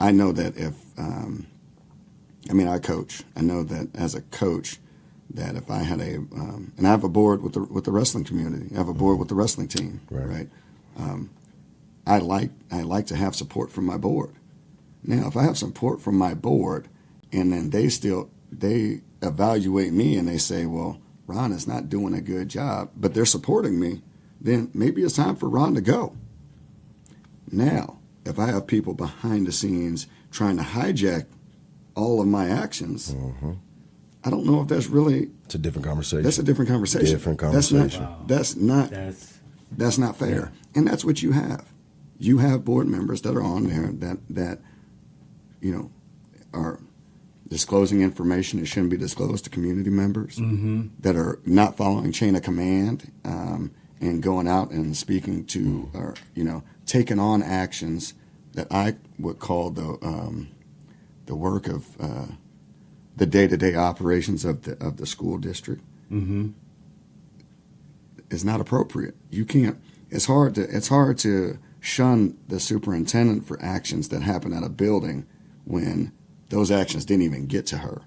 I know that I coach. I know that as a coach, that if I had and I have a board with the wrestling community. I have a board with the wrestling team, right? I like to have support from my board. Now, if I have support from my board, and then they evaluate me and they say, well, Ron is not doing a good job, but they're supporting me, then maybe it's time for Ron to go. Now, if I have people behind the scenes trying to hijack all of my actions, I don't know if that's really... It's a different conversation. That's a different conversation. Different conversation. That's not fair. And that's what you have. You have board members that are on there that are disclosing information that shouldn't be disclosed to community members, that are not following chain of command, and going out and speaking to, or taking on actions that I would call the work of the day-to-day operations of the school district. Is not appropriate. You can't. It's hard to shun the superintendent for actions that happen at a building when those actions didn't even get to her,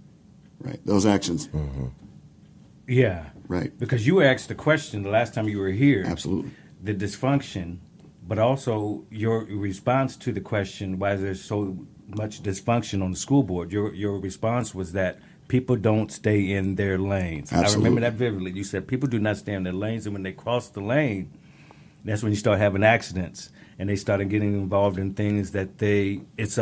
right? Those actions. Yeah. Right. Because you were asked the question the last time you were here. Absolutely. The dysfunction, but also your response to the question, why is there so much dysfunction on the school board? Your response was that people don't stay in their lanes. Absolutely. I remember that vividly. You said people do not stay in their lanes, and when they cross the lane, that's when you start having accidents, and they started getting involved in things that it's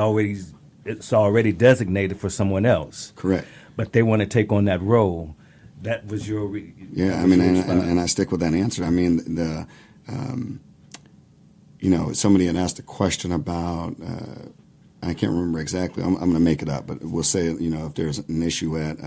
already designated for someone else. Correct. But they want to take on that role. That was your and I stick with that answer. I mean, somebody had asked a question about, I can't remember exactly, I'm going to make it up, but we'll say, if there's an issue at,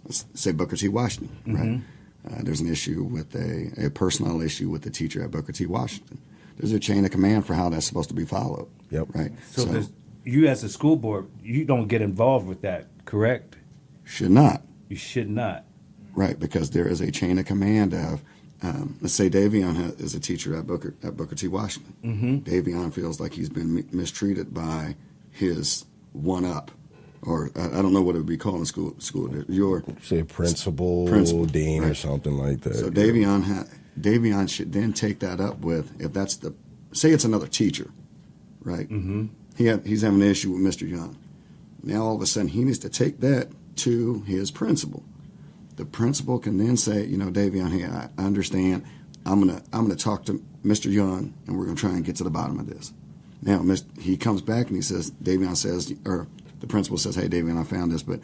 let's say Booker T. Washington, right? There's an issue with a personnel issue with the teacher at Booker T. Washington. There's a chain of command for how that's supposed to be followed. Yep. Right. So you as a school board, you don't get involved with that, correct? Should not. You should not. Right, because there is a chain of command of, let's say Davion is a teacher at Booker T. Washington. Davion feels like he's been mistreated by his one-up, or I don't know what it would be called in school. Your say principal, dean, right, or something like that. So Davion should then take that up with, if that's say it's another teacher, right? He's having an issue with Mr. Young. Now all of a sudden he needs to take that to his principal. The principal can then say, Davion, hey, I understand. I'm gonna talk to Mr. Young, and we're gonna try and get to the bottom of this. Now he comes back and he says, Davion says, or the principal says, hey, Davion, I found this, but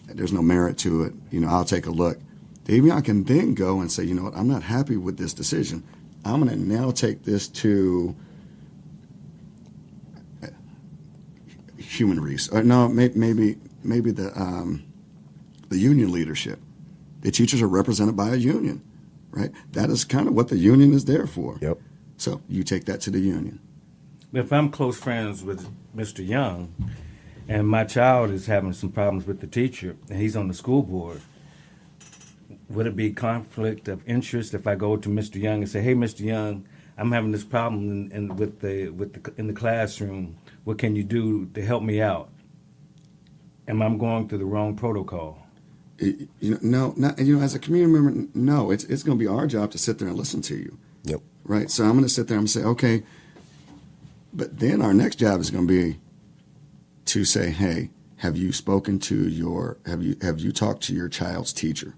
there's no merit to it. I'll take a look. Davion can then go and say, what, I'm not happy with this decision. I'm gonna now take this to human resource. Or no, maybe the union leadership. The teachers are represented by a union, right? That is kind of what the union is there for. Yep. So you take that to the union. If I'm close friends with Mr. Young and my child is having some problems with the teacher and he's on the school board, would it be conflict of interest if I go to Mr. Young and say, hey, Mr. Young, I'm having this problem in the classroom. What can you do to help me out? Am I going through the wrong protocol? No, not, as a community member, no. It's going to be our job to sit there and listen to you. Yep. Right. So I'm going to sit there and say, okay. But then our next job is going to be to say, hey, have you spoken to have you talked to your child's teacher?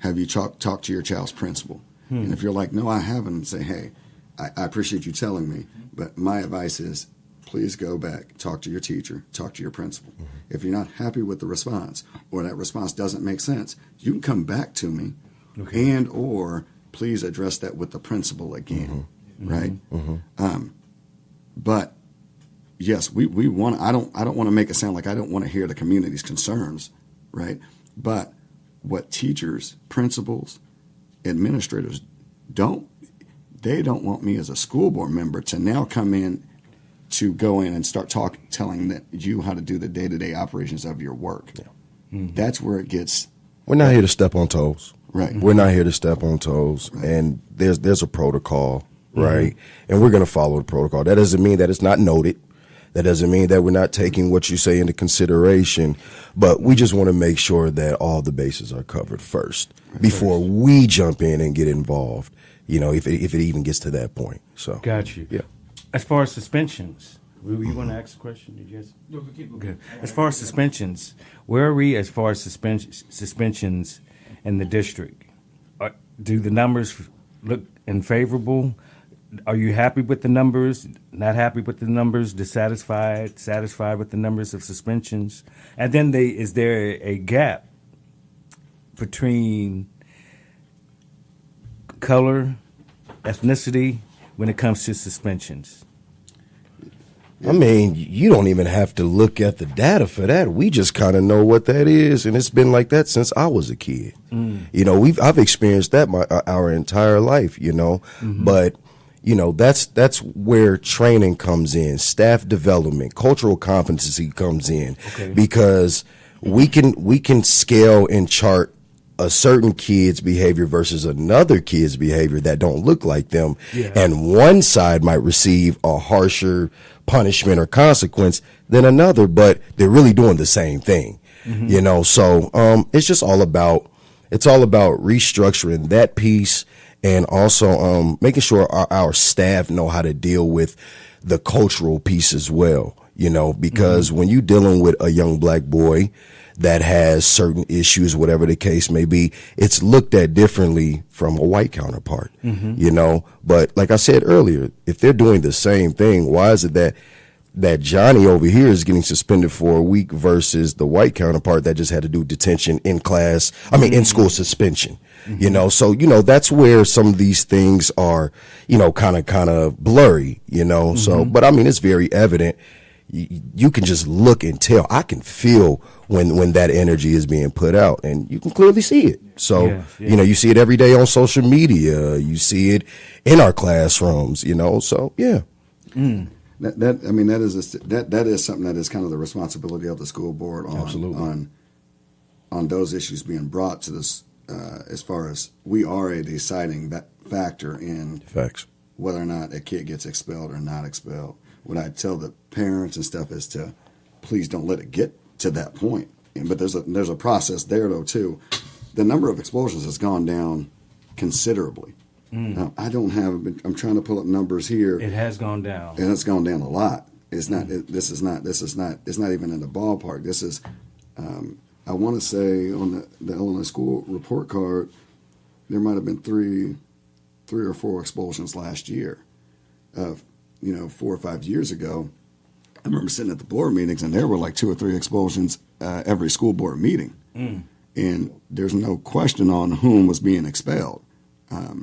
Have you talked to your child's principal? And if you're like, no, I haven't, say, hey, I appreciate you telling me, but my advice is, please go back, talk to your teacher, talk to your principal. If you're not happy with the response, or that response doesn't make sense, you can come back to me, and or please address that with the principal again, right? But yes, we want. I don't want to make it sound like I don't want to hear the community's concerns, right? But what teachers, principals, administrators don't want me as a school board member to now come in to go in and start telling you how to do the day-to-day operations of your work. Yeah. That's where it gets. We're not here to step on toes. Right. We're not here to step on toes. Right. And there's a protocol, right? And we're going to follow the protocol. That doesn't mean that it's not noted. That doesn't mean that we're not taking what you say into consideration. But we just want to make sure that all the bases are covered first before we jump in and get involved, if it even gets to that point. So. Got you. Yeah. As far as suspensions, you want to ask a question? Did you ask? No, keep going. As far as suspensions, where are we as far as suspensions in the district? Do the numbers look unfavorable? Are you happy with the numbers? Not happy with the numbers? Dissatisfied? Satisfied with the numbers of suspensions? And then is there a gap between color, ethnicity, when it comes to suspensions? I mean, you don't even have to look at the data for that. We just kind of know what that is, and it's been like that since I was a kid. I've experienced that our entire life, but that's where training comes in, staff development, cultural competency comes in, because we can scale and chart a certain kid's behavior versus another kid's behavior that don't look like them. Yeah. And one side might receive a harsher punishment or consequence than another, but they're really doing the same thing, So it's just all about restructuring that piece, and also making sure our staff know how to deal with the cultural piece as well, because when you're dealing with a young black boy that has certain issues, whatever the case may be, it's looked at differently from a white counterpart, But like I said earlier, if they're doing the same thing, why is it that that Johnny over here is getting suspended for a week versus the white counterpart that just had to do detention in class. I mean, in school suspension, you know, so, you know, that's where some of these things are, you know, kind of blurry, you know, so, but I mean, it's very evident. You can just look and tell. I can feel when that energy is being put out, and you can clearly see it. So, you know, you see it every day on social media. You see it in our classrooms, you know, so, yeah. That I mean, that is something that is kind of the responsibility of the school board on those issues being brought to this, as far as we are a deciding factor in Facts. whether or not a kid gets expelled or not expelled. What I tell the parents and stuff is to please don't let it get to that point. But there's a process there though too. The number of expulsions has gone down considerably. Now, I don't have. I'm trying to pull up numbers here. It has gone down, and it's gone down a lot. It's not. This is not. It's not even in the ballpark. This is. I want to say on the Illinois school report card, there might have been three or four expulsions last year. 4 or 5 years ago, I remember sitting at the board meetings, and there were like 2 or 3 expulsions every school board meeting, and there's no question on whom was being expelled. Our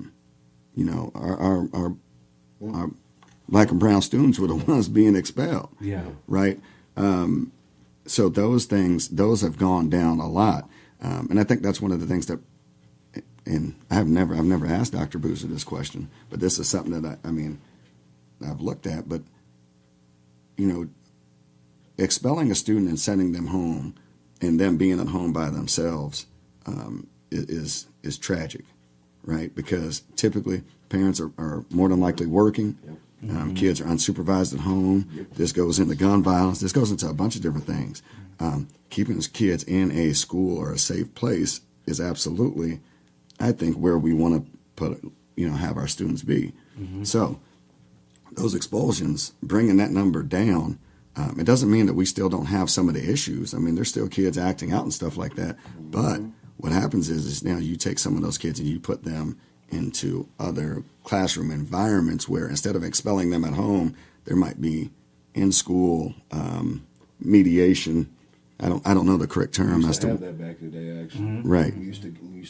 black and brown students were the ones being expelled. Yeah. Right. So those have gone down a lot, and I think that's one of the things that. And I've never asked Dr. Boozer this question, but this is something that I've looked at. But expelling a student and sending them home, and them being at home by themselves, is tragic. Right, because typically parents are more than likely working. Kids are unsupervised at home. This goes into gun violence. This goes into a bunch of different things. Keeping kids in a school or a safe place is absolutely, I think, where we want to have our students be. So those expulsions, bringing that number down, it doesn't mean that we still don't have some of the issues. I mean, there's still kids acting out and stuff like that, but what happens is now you take some of those kids and you put them into other classroom environments where instead of expelling them at home, there might be in-school mediation. I don't know the correct term. We used to have that back in the day, actually. Right. We used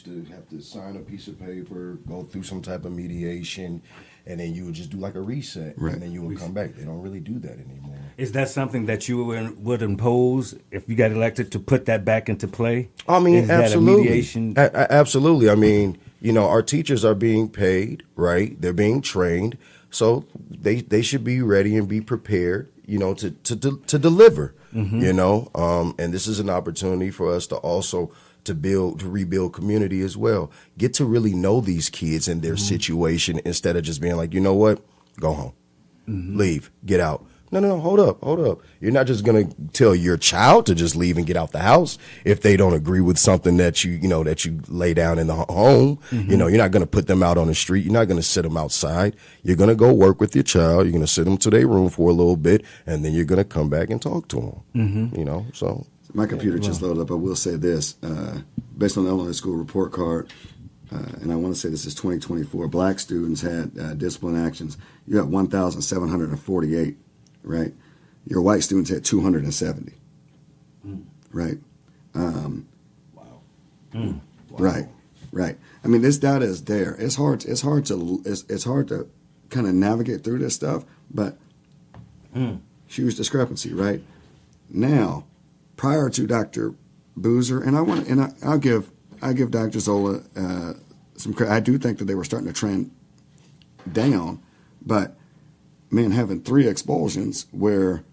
to have to sign a piece of paper, go through some type of mediation, and then you would just do like a reset, and then you would come back. They don't really do that anymore. Is that something that you would impose if you got elected to put that back into play? I mean, is absolutely. That a mediation? Absolutely. I mean, our teachers are being paid, right? They're being trained, so they should be ready and be prepared, to deliver. And this is an opportunity for us to also to rebuild community as well. Get to really know these kids and their situation instead of just being like, you know what, go home, leave, get out. No, hold up. You're not just going to tell your child to just leave and get out the house if they don't agree with something that you lay down in the home. You're not going to put them out on the street. You're not going to sit them outside. You're going to go work with your child. You're going to sit them to their room for a little bit, and then you're going to come back and talk to them. So my computer just loaded up. I will say this, based on the Illinois school report card, and I want to say this is 2024, black students had discipline actions. You got 1,748. Right, your white students had 270. Right. Wow. Right. I mean, this data is there. It's hard to kind of navigate through this stuff, but huge discrepancy. Right now, prior to Dr. Boozer, and I'll give Dr. Zola some credit. I do think that they were starting to trend down, but. Man, having 3 expulsions for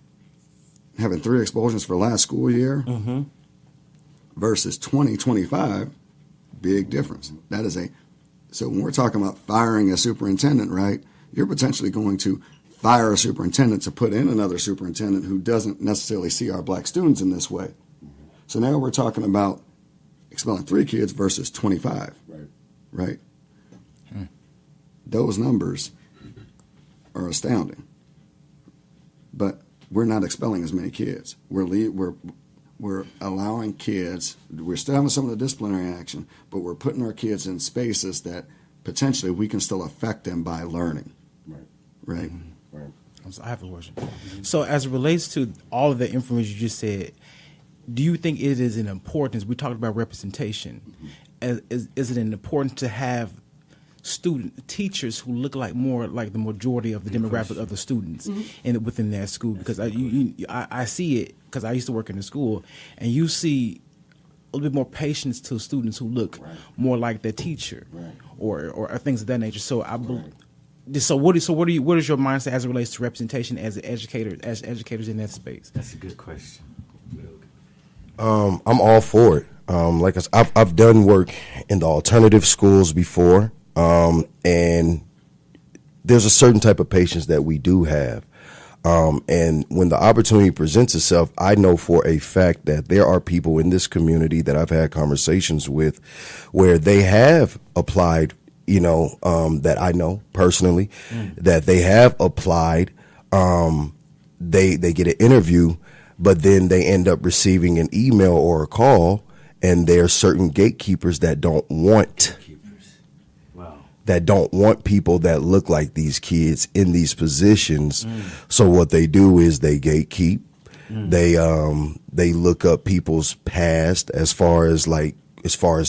last school year versus 2025, big difference. So when we're talking about firing a superintendent, right, you're potentially going to fire a superintendent to put in another superintendent who doesn't necessarily see our black students in this way. So now we're talking about expelling 3 kids versus 25. Right. Those numbers are astounding, but we're not expelling as many kids. We're allowing kids. We're still having some of the disciplinary action, but we're putting our kids in spaces that potentially we can still affect them by learning. Right. I have a question. So, as it relates to all of the information you just said, do you think it is an importance? We talked about representation. Is it an important to have teachers who look like more like the majority of the demographic of the students within that school? Because I see it because I used to work in the school, and you see a little bit more patience to students who look more like their teacher, or things of that nature. So what is your mindset as it relates to representation as educators in that space? That's a good question. I'm all for it. Like I've done work in the alternative schools before, and there's a certain type of patience that we do have. And when the opportunity presents itself, I know for a fact that there are people in this community that I've had conversations with where they have applied, that I know personally, that they have applied, they get an interview, but then they end up receiving an email or a call, and there are certain gatekeepers that don't want people that look like these kids in these positions. So what they do is they gatekeep. They look up people's past as far as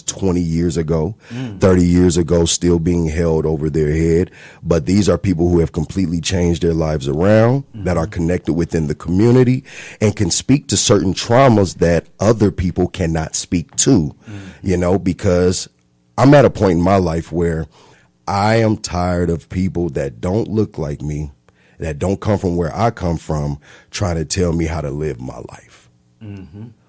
20 years ago, 30 years ago, still being held over their head. But these are people who have completely changed their lives around, that are connected within the community and can speak to certain traumas that other people cannot speak to, because I'm at a point in my life where I am tired of people that don't look like me, that don't come from where I come from, trying to tell me how to live my life.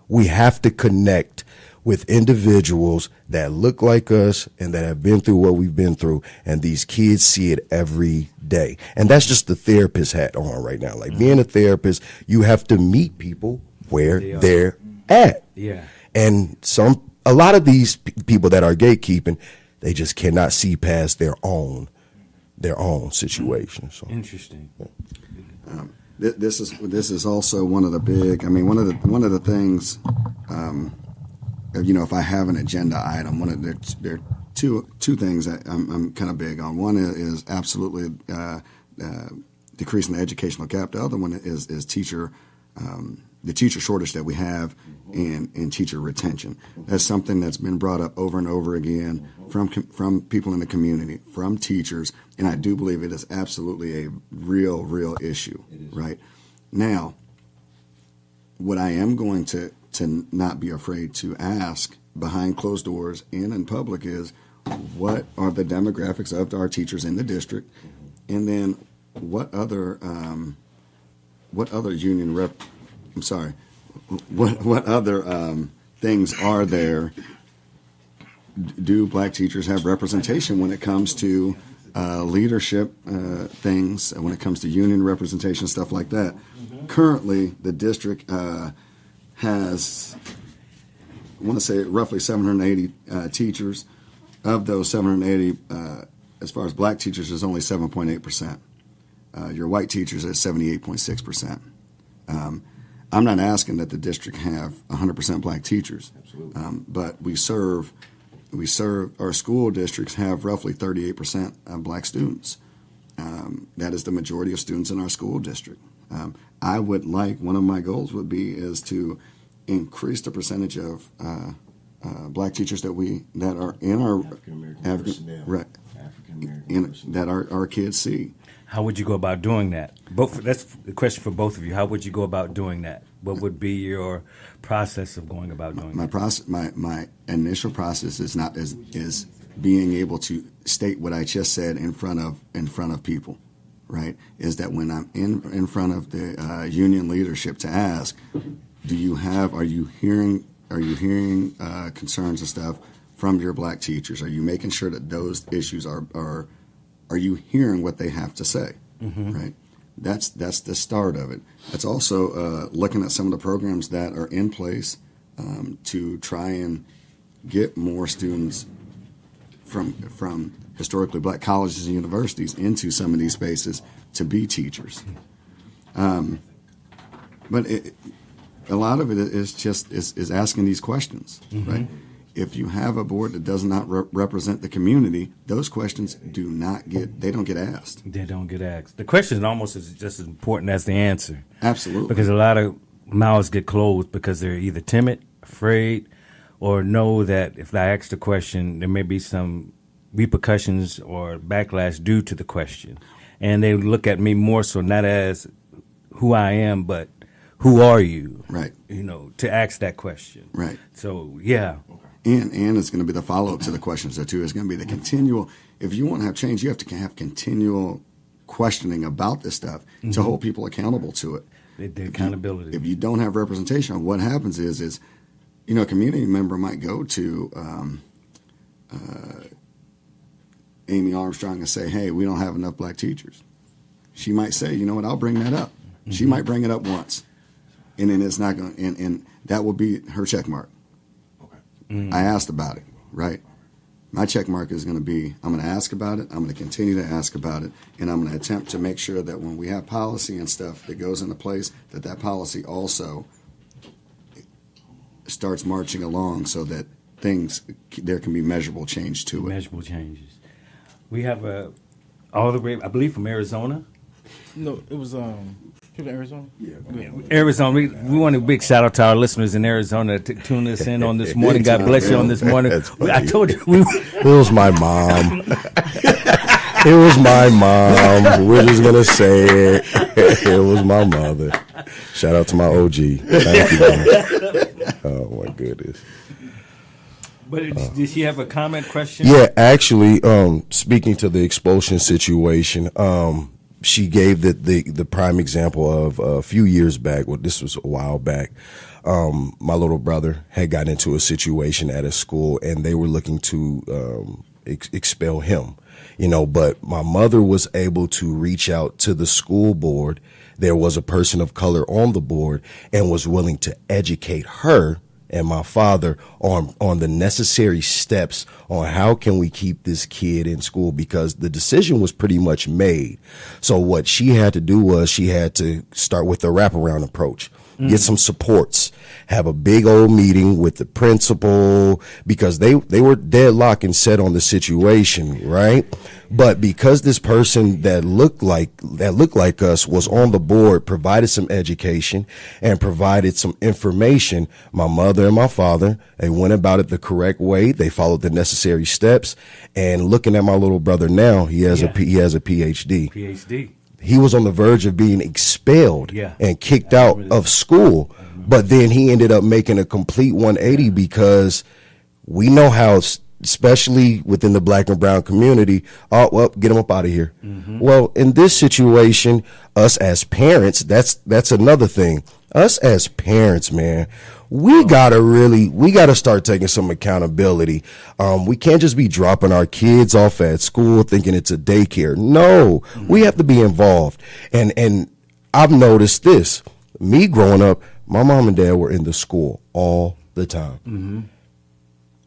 We have to connect with individuals that look like us and that have been through what we've been through, and these kids see it every day. And that's just the therapist hat on right now. Like being a therapist, you have to meet people where they're at. Yeah. And a lot of these people that are gatekeeping, they just cannot see past their own situation. So Interesting. This is also one of the big. I mean, one of the things. If I have an agenda item, there are two things that I'm kind of big on. One is absolutely decreasing the educational gap. The other one is teacher. The teacher shortage that we have in teacher retention. That's something that's been brought up over and over again from people in the community, from teachers, and I do believe it is absolutely a real issue. Right now, what I am going to not be afraid to ask behind closed doors and in public is, what are the demographics of our teachers in the district, and then what other union rep. I'm sorry. What other things are there? Do black teachers have representation when it comes to leadership things, when it comes to union representation, stuff like that? Currently, the district has, I want to say, roughly 780 teachers. Of those 780, as far as black teachers, there's only 7.8%. Your white teachers are 78.6%. I'm not asking that the district have 100% black teachers, but we serve our school districts have roughly 38% of black students. That is the majority of students in our school district. I would like, one of my goals would be is to increase the percentage of black teachers that are in our that our kids see. How would you go about doing that? That's the question for both of you. How would you go about doing that? What would be your process of going about doing that? My initial process is being able to state what I just said in front of people, right? Is that when I'm in front of the union leadership to ask, are you hearing concerns and stuff from your black teachers? Are you making sure that those issues are you hearing what they have to say? Right? That's the start of it. It's also looking at some of the programs that are in place to try and get more students from historically black colleges and universities into some of these spaces to be teachers. But a lot of it is just asking these questions, right? If you have a board that does not represent the community, those questions they don't get asked. They don't get asked. The question almost is just as important as the answer. Absolutely. Because a lot of mouths get closed because they're either timid, afraid, or know that if I ask the question, there may be some repercussions or backlash due to the question. And they look at me more so not as who I am, but who are you? Right. To ask that question. Right. So, yeah. And it's going to be the follow-up to the questions there, too. It's going to be the continual, if you want to have change, you have to have continual questioning about this stuff to hold people accountable to it. The accountability. If you don't have representation, what happens is a community member might go to Amy Armstrong and say, hey, we don't have enough black teachers. She might say, you know what, I'll bring that up. Mm-hmm. She might bring it up once. And then it's not going to, and that will be her check mark. Okay. I asked about it, right? My check mark is going to be, I'm going to ask about it, I'm going to continue to ask about it, and I'm going to attempt to make sure that when we have policy and stuff that goes into place, that policy also starts marching along so that there can be measurable change to it. Measurable changes. We have all the way, I believe, from Arizona. No, it was people in Arizona. Yeah, Arizona. We want a big shout out to our listeners in Arizona to tune us in on this morning. God bless you on this morning. I told you it was my mom. It was my mom. We're just gonna say it. It was my mother. Shout out to my OG. Thank you, man. Oh my goodness. But did she have a comment, question? Yeah, actually, speaking to the expulsion situation, she gave the prime example of a few years back. Well, this was a while back. My little brother had gotten into a situation at a school, and they were looking to expel him. But my mother was able to reach out to the school board. There was a person of color on the board and was willing to educate her and my father on the necessary steps on how can we keep this kid in school, because the decision was pretty much made. So what she had to do was she had to start with a wraparound approach. Get some supports, have a big old meeting with the principal, because they were deadlocked and set on the situation, right? But because this person that looked like us was on the board, provided some education and provided some information, my mother and my father, they went about it the correct way. They followed the necessary steps. And looking at my little brother now, he has a PhD. He was on the verge of being expelled and kicked out of school. But then he ended up making a complete 180, because we know how, especially within the black and brown community, well, get him up out of here. Mm-hmm. Well, in this situation, us as parents, that's another thing. Us as parents, man, we gotta start taking some accountability. We can't just be dropping our kids off at school thinking it's a daycare. No, we have to be involved. And I've noticed this. Me growing up, my mom and dad were in the school all the time. Mm-hmm.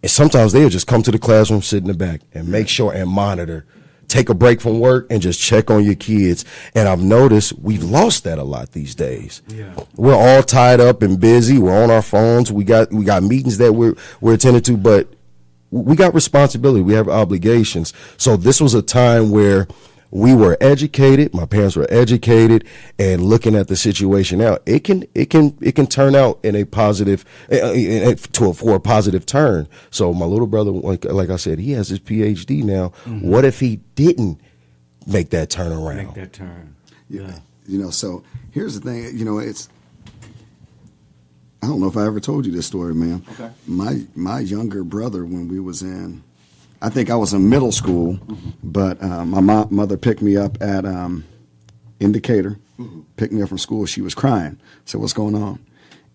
And sometimes they would just come to the classroom, sit in the back, and make sure and monitor. Take a break from work and just check on your kids. And I've noticed we've lost that a lot these days. Yeah. We're all tied up and busy. We're on our phones. We got meetings that we're attending to, but we got responsibility. We have obligations. So this was a time where we were educated. My parents were educated, and looking at the situation now, it can turn out in a positive, for a positive turn. So my little brother, like I said, he has his PhD now. Mm-hmm. What if he didn't make that turn around? Make that turn. Yeah. So here's the thing. It's, I don't know if I ever told you this story, man. Okay. My younger brother, when we was I think I was in middle school, but my mother picked me up at in Decatur, picked me up from school. She was crying. I said, what's going on?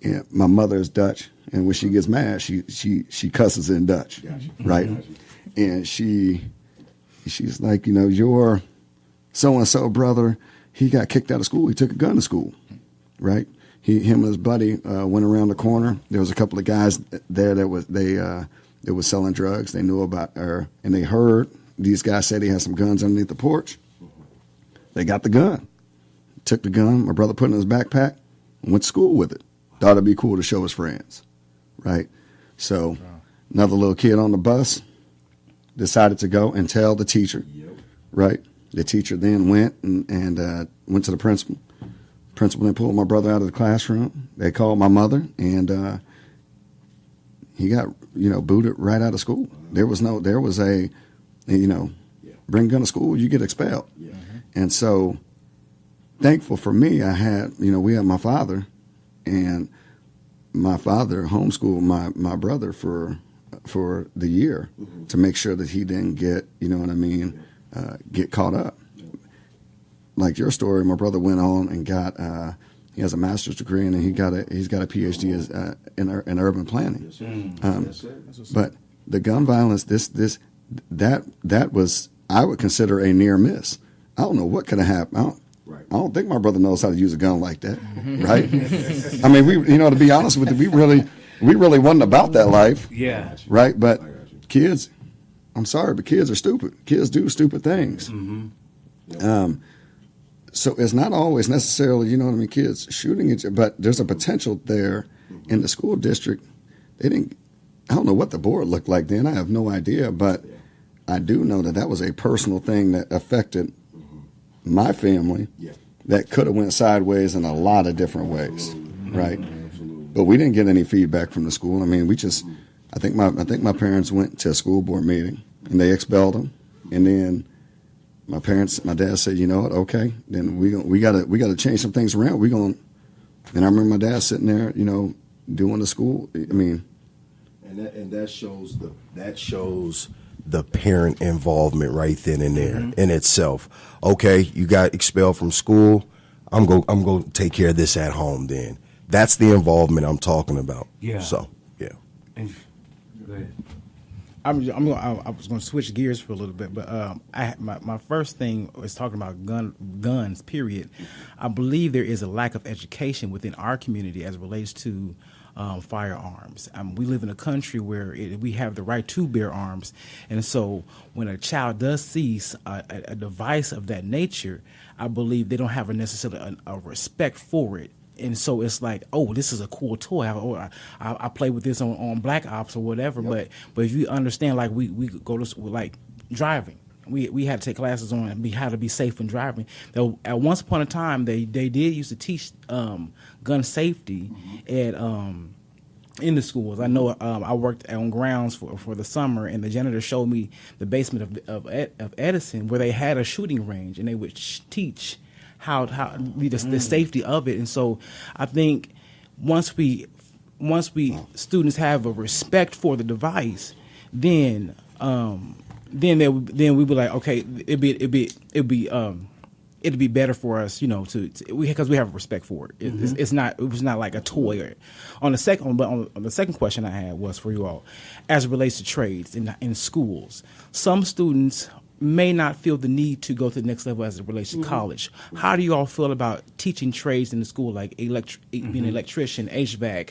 And my mother is Dutch, and when she gets mad, she cusses in Dutch, right? And she's like, your so-and-so brother, he got kicked out of school. He took a gun to school, right? Him and his buddy went around the corner. There was a couple of guys there that was selling drugs. They knew about her, and they heard these guys said he had some guns underneath the porch. They got the gun, took the gun. My brother put it in his backpack and went to school with it. Thought it'd be cool to show his friends, right? So Another little kid on the bus decided to go and tell the teacher. Right. The teacher then went and went to the principal. Principal then pulled my brother out of the classroom. They called my mother, and he got booted right out of school. There was a bring gun to school, you get expelled. And so, thankful for me, we had my father, and my father homeschooled my brother for the year to make sure that he didn't get get caught up. Like your story, my brother went on and got he has a master's degree, and he's got a PhD in urban planning. But the gun violence, that was, I would consider a near miss. I don't know what could have happened. I don't think my brother knows how to use a gun like that, right? I mean, to be honest with you, we really wasn't about that life, right? But kids, I'm sorry, but kids are stupid. Kids do stupid things. So it's not always necessarily, kids shooting each other, but there's a potential there in the school district. I don't know what the board looked like then. I have no idea, but I do know that was a personal thing that affected my family that could have went sideways in a lot of different ways, right? But we didn't get any feedback from the school. I mean, I think my parents went to a school board meeting and they expelled them, and then my dad said, you know what? Okay, then we got to change some things around. And I remember my dad sitting there, doing the school. I mean, and that shows the parent involvement right then and there in itself. Okay, you got expelled from school. I'm going to take care of this at home. Then that's the involvement I'm talking about. Yeah. So yeah. Go ahead. I was going to switch gears for a little bit, but my first thing was talking about guns. Period. I believe there is a lack of education within our community as it relates to firearms. We live in a country where we have the right to bear arms, and so when a child does see a device of that nature, I believe they don't have necessarily a respect for it. And so it's like, oh, this is a cool toy. I play with this on Black Ops or whatever. But if you understand, like we go to like driving, we had to take classes on how to be safe in driving. Though at once upon a time they did used to teach gun safety at in the schools. I know I worked on grounds for the summer, and the janitor showed me the basement of Edison where they had a shooting range, and they would teach how the safety of it. And so I think once we students have a respect for the device, then we be like, okay, it'd be better for us, because we have respect for it. It was not like a toy. On the second question I had was for you all, as it relates to trades in schools. Some students may not feel the need to go to the next level as it relates to college. How do you all feel about teaching trades in the school, like being an electrician, HVAC,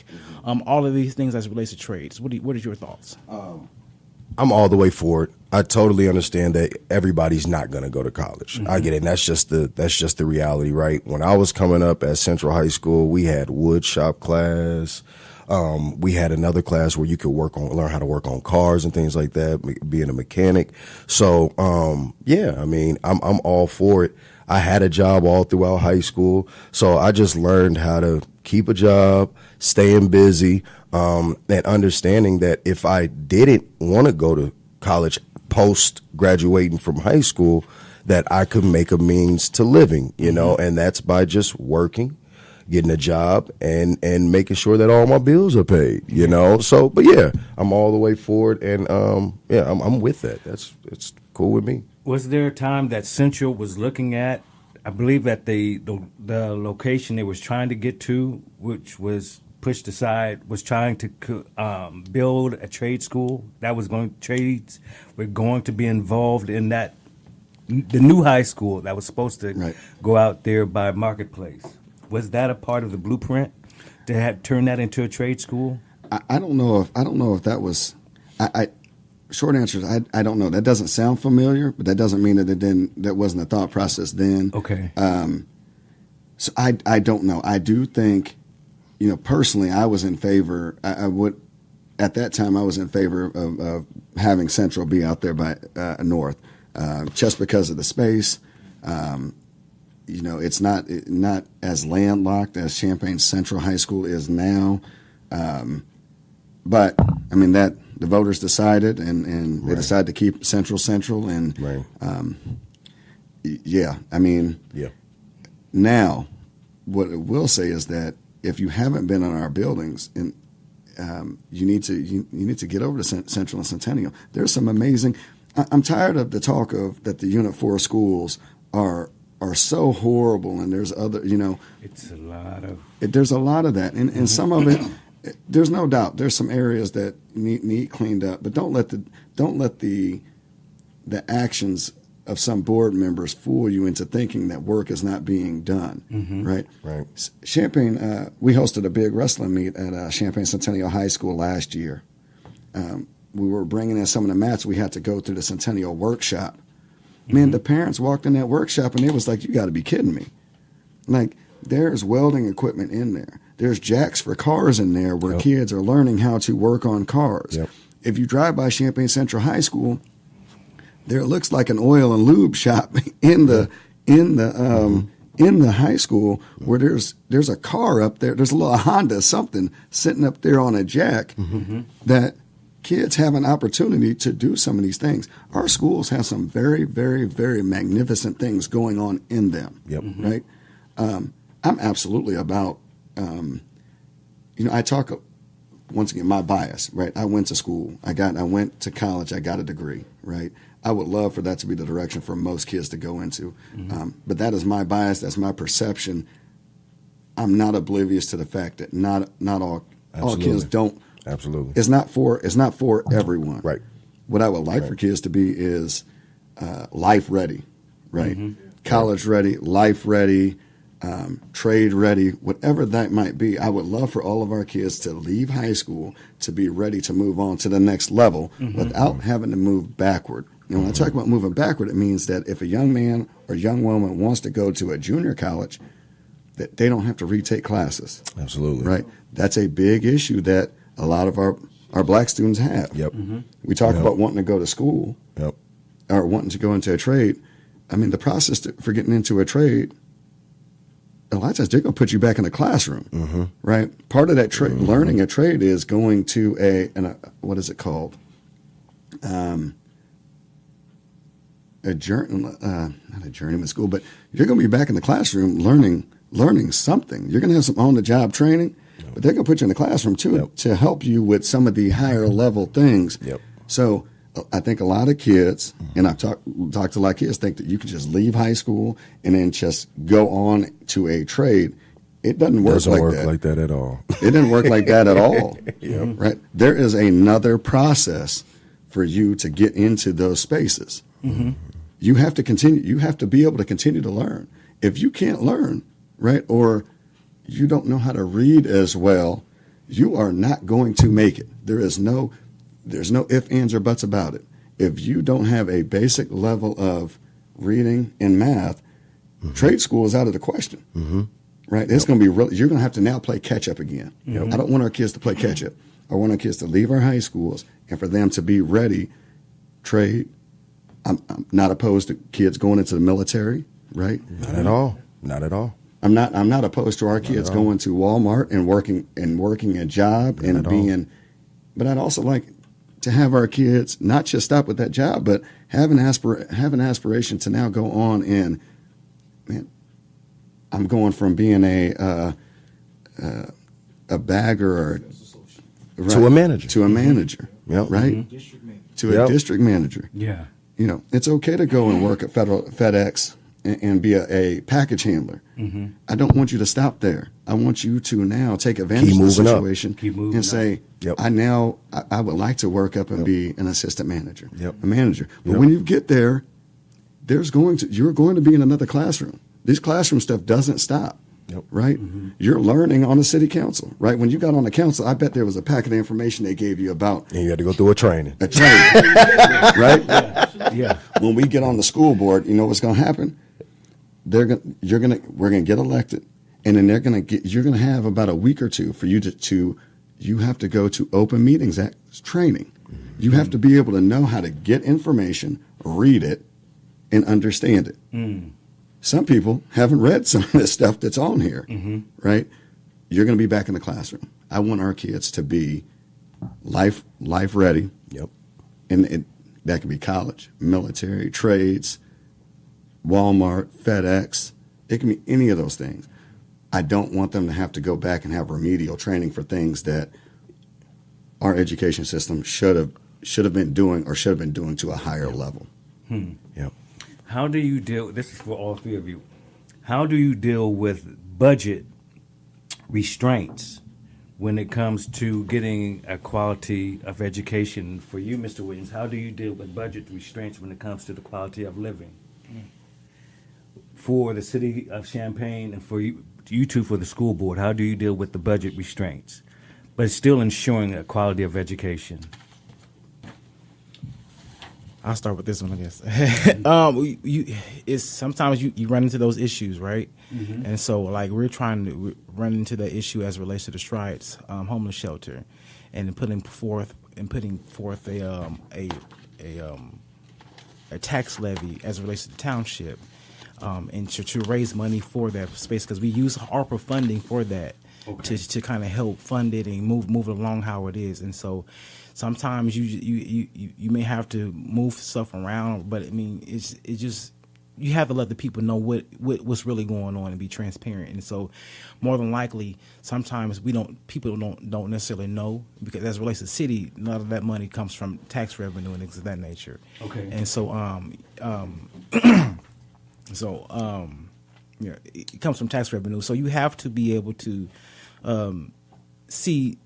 all of these things as it relates to trades? What are your thoughts? I'm all the way for it. I totally understand that everybody's not going to go to college. I get it. And that's just the reality, right? When I was coming up at Central High School, we had wood shop class. We had another class where you could learn how to work on cars and things like that, being a mechanic. So, I'm all for it. I had a job all throughout high school, so I just learned how to keep a job, staying busy, and understanding that if I didn't want to go to college post graduating from high school, that I could make a means to living, and that's by just working, getting a job, and making sure that all my bills are paid, So, but yeah, I'm all the way for it, and I'm with that. It's cool with me. Was there a time that Central was looking at, I believe that the location they was trying to get to, which was pushed aside, was trying to build a trade school trades were going to be involved in that, the new high school that was supposed to go out there by Marketplace? Was that a part of the blueprint to turn that into a trade school? I don't know if that was. Short answer is I don't know. That doesn't sound familiar, but that doesn't mean that wasn't a thought process then. Okay. So I don't know. I do think, personally, I was in favor. I would at that time, I was in favor of having Central be out there by North, just because of the space. It's not as landlocked as Champaign Central High School is now. But I mean that the voters decided, and they decided to keep Central, and Now, what I will say is that if you haven't been in our buildings, and you need to get over to Central and Centennial. There's some amazing. I'm tired of the talk of that the Unit 4 schools are so horrible, and there's other. It's a lot of. There's a lot of that, and some of it. There's no doubt. There's some areas that need cleaned up, but don't let the actions of some board members fool you into thinking that work is not being done. Right. Champaign. We hosted a big wrestling meet at Champaign Centennial High School last year. We were bringing in some of the mats. We had to go through the Centennial workshop. Man, the parents walked in that workshop and it was like, you got to be kidding me. Like, there's welding equipment in there. There's jacks for cars in there where kids are learning how to work on cars. If you drive by Champaign Central High School, there looks like an oil and lube shop in the high school where there's a car up there. There's a little Honda something sitting up there on a jack that kids have an opportunity to do some of these things. Our schools have some very, very, very magnificent things going on in them. Right. I'm absolutely about. I talk once again my bias. Right. I went to school. I went to college. I got a degree. Right. I would love for that to be the direction for most kids to go into. But that is my bias. That's my perception. I'm not oblivious to the fact that not all kids don't. Absolutely. It's not for everyone. Right. What I would like for kids to be is life ready. Right. College ready, life ready, trade ready, whatever that might be. I would love for all of our kids to leave high school to be ready to move on to the next level without having to move backward. When I talk about moving backward, it means that if a young man or young woman wants to go to a junior college, that they don't have to retake classes. Absolutely. Right. That's a big issue that a lot of our black students have. We talk about wanting to go to school or wanting to go into a trade. I mean, the process for getting into a trade, a lot of times they're going to put you back in the classroom, right? Part of that trade, learning a trade, is going to what is it called? Not a journeyman school, but you're going to be back in the classroom learning something. You're going to have some on-the-job training, but they're going to put you in the classroom too to help you with some of the higher level things. So I think a lot of kids, and I've talked to a lot of kids, think that you can just leave high school and then just go on to a trade. It doesn't work like that at all. It didn't work like that at all. Right? There is another process for you to get into those spaces. You have to continue. You have to be able to continue to learn. If you can't learn, right, or you don't know how to read as well, you are not going to make it. There's no ifs, ands, or buts about it. If you don't have a basic level of reading and math, trade school is out of the question. Right? It's going to be you're going to have to now play catch up again. I don't want our kids to play catch up. I want our kids to leave our high schools and for them to be ready. Trade. I'm not opposed to kids going into the military. Right? Not at all. Not at all. I'm not opposed to our kids going to Walmart and working a job and being. But I'd also like to have our kids not just stop with that job, but have an aspiration to now go on and, man, I'm going from being a bagger to a manager. To a manager. Right? To a district manager. It's okay to go and work at FedEx and be a package handler. I don't want you to stop there. I want you to now take advantage of the situation and say, I would like to work up and be an assistant manager, a manager. But when you get there, you're going to be in another classroom. This classroom stuff doesn't stop, right? You're learning on the city council, right? When you got on the council, I bet there was a packet of information they gave you about. And you had to go through a training. Right? When we get on the school board, you know what's going to happen? We're going to get elected, and then you're going to have about a week or two for you to you have to go to Open Meetings Act training. You have to be able to know how to get information, read it, and understand it. Some people haven't read some of this stuff that's on here, right? You're going to be back in the classroom. I want our kids to be life ready. Yep. And that could be college, military, trades, Walmart, FedEx. It can be any of those things. I don't want them to have to go back and have remedial training for things that our education system should have been doing to a higher level. Yep. How do you deal? This is for all three of you. How do you deal with budget restraints when it comes to getting a quality of education? For you, Mr. Williams, how do you deal with budget restraints when it comes to the quality of living? For the city of Champaign and for you two for the school board, how do you deal with the budget restraints, but still ensuring a quality of education? I'll start with this one, I guess. It's sometimes you run into those issues, right? And so, like, we're trying to run into that issue as it relates to the Strides homeless shelter, and putting forth a tax levy as it relates to the township, and to raise money for that space, because we use ARPA funding for that. Okay. To kind of help fund it and move it along how it is. And so sometimes you may have to move stuff around, but I mean it's just you have to let the people know what's really going on and be transparent. And so more than likely sometimes people don't necessarily know, because as it relates to the city, none of that money comes from tax revenue and things of that nature. Okay. And so it comes from tax revenue. So you have to be able to see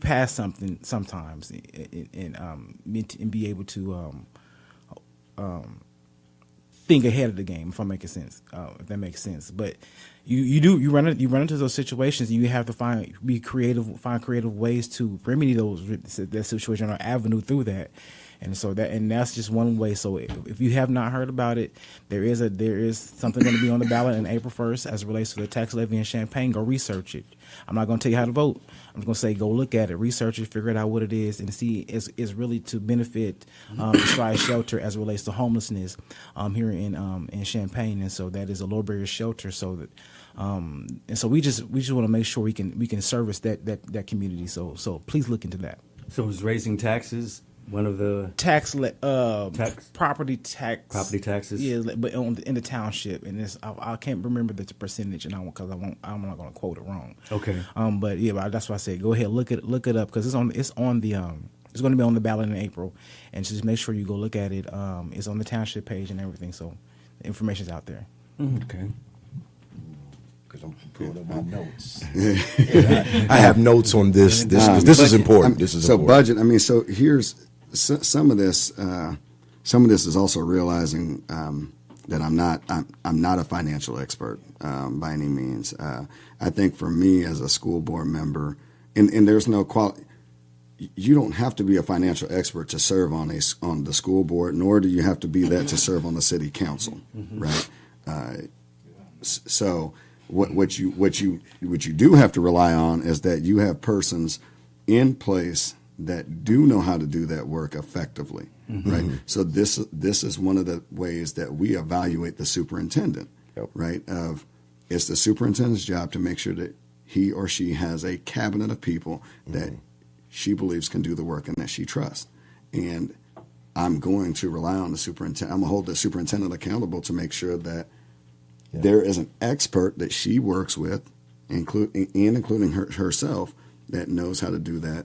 past something sometimes, and be able to think ahead of the game. If that makes sense. But you run into those situations, and you have to find creative ways to remedy that situation or avenue through that. And so that's just one way. So if you have not heard about it, there is something going to be on the ballot on April 1st as it relates to the tax levy in Champaign. Go research it. I'm not going to tell you how to vote. I'm just going to say go look at it, research it, figure out what it is, and see it's really to benefit the Stride Shelter as it relates to homelessness here in Champaign. And so that is a low barrier shelter. So that and so we just want to make sure we can service that community. So please look into that. So is raising taxes one of the property taxes? Yeah, but in the township, and I can't remember the percentage, and I'm not going to quote it wrong. Okay. But yeah, that's why I said go ahead, look it up, because it's going to be on the ballot in April, and just make sure you go look at it. It's on the township page and everything, so the information's out there. Okay. Because I'm pulling up my notes. I have notes on this. This is important. Budget. I mean, so here's some of this. Some of this is also realizing that I'm not a financial expert by any means. I think for me as a school board member, and there's no quality. You don't have to be a financial expert to serve on the school board, nor do you have to be that to serve on the city council, right? So what you do have to rely on is that you have persons in place that do know how to do that work effectively, right? So this is one of the ways that we evaluate the superintendent, right? It's the superintendent's job to make sure that he or she has a cabinet of people that she believes can do the work and that she trusts. And I'm going to rely on the superintendent. I'm going to hold the superintendent accountable to make sure that there is an expert that she works with, including herself, that knows how to do that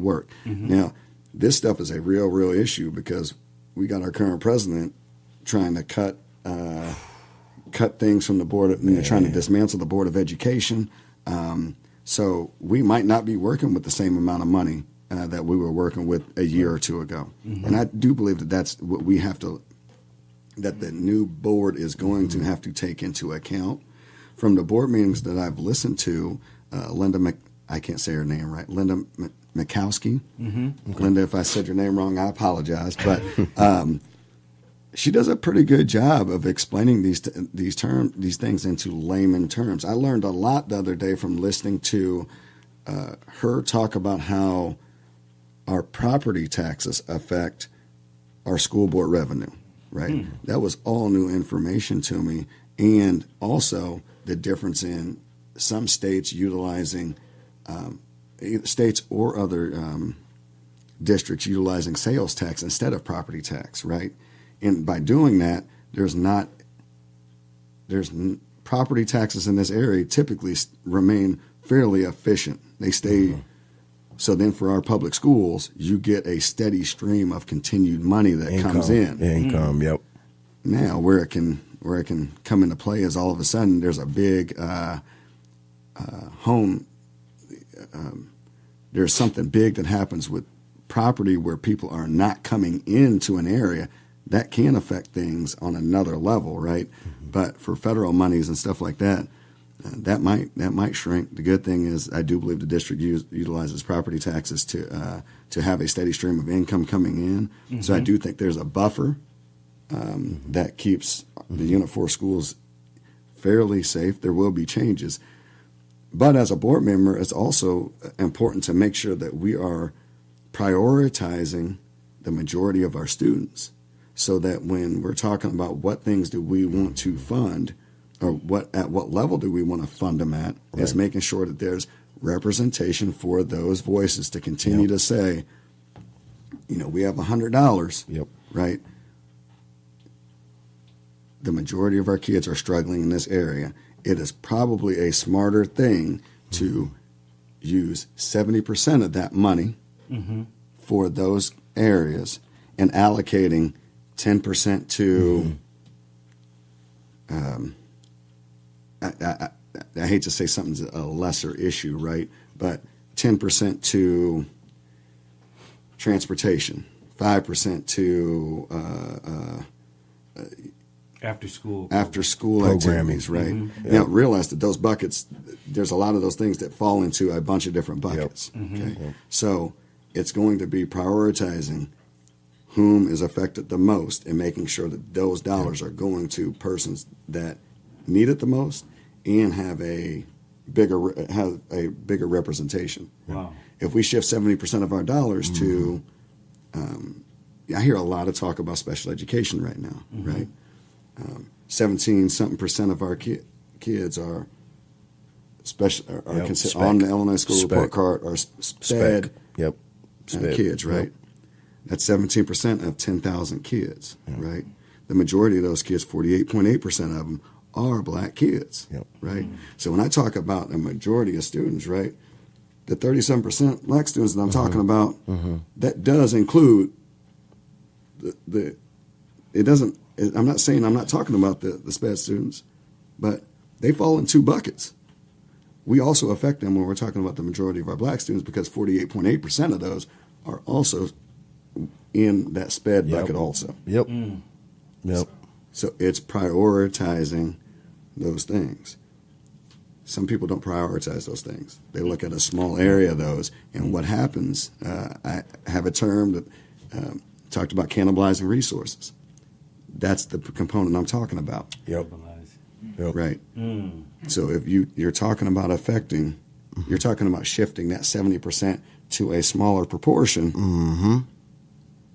work. Now, this stuff is a real issue, because we got our current president trying to cut things from the board, trying to dismantle the Board of Education. So we might not be working with the same amount of money that we were working with a year or two ago. And I do believe that that's what we have to, that the new board is going to have to take into account. From the board meetings that I've listened to, I can't say her name right, Linda Mikowski. Linda, if I said your name wrong, I apologize. But she does a pretty good job of explaining these things into layman terms. I learned a lot the other day from listening to her talk about how our property taxes affect our school board revenue, right? That was all new information to me. And also the difference in some states utilizing, states or other districts utilizing sales tax instead of property tax, right? And by doing that, property taxes in this area typically remain fairly efficient. They stay. So then for our public schools, you get a steady stream of continued money that comes in. Income, yep. Now, where it can come into play is all of a sudden there's a big there's something big that happens with property where people are not coming into an area that can affect things on another level, right? But for federal monies and stuff like that, that might shrink. The good thing is I do believe the district utilizes property taxes to have a steady stream of income coming in. So I do think there's a buffer that keeps the Unit 4 schools fairly safe. There will be changes. But as a board member, it's also important to make sure that we are prioritizing the majority of our students so that when we're talking about what things do we want to fund or at what level do we want to fund them at, is making sure that there's representation for those voices to continue to say, we have $100, right? The majority of our kids are struggling in this area. It is probably a smarter thing to use 70% of that money for those areas and allocating 10% to, I hate to say something's a lesser issue, right? But 10% to transportation, 5% to after school activities, right? Now realize that those buckets, there's a lot of those things that fall into a bunch of different buckets. Okay, so it's going to be prioritizing whom is affected the most and making sure that those dollars are going to persons that need it the most and have a bigger representation. Wow. If we shift 70% of our dollars to, I hear a lot of talk about special education right now, right? 17-something% of our kids are special on the Illinois School Report Card are SPED kids, right? That's 17% of 10,000 kids, right? The majority of those kids, 48.8% of them, are black kids, right? So when I talk about a majority of students, right, the 37% black students that I'm talking about, that does include it doesn't, I'm not saying I'm not talking about the SPED students, but they fall in two buckets. We also affect them when we're talking about the majority of our black students because 48.8% of those are also in that SPED bucket also. So it's prioritizing those things. Some people don't prioritize those things. They look at a small area of those, and what happens, I have a term that talked about cannibalizing resources. That's the component I'm talking about. Right. So if you're talking about affecting, you're talking about shifting that 70% to a smaller proportion,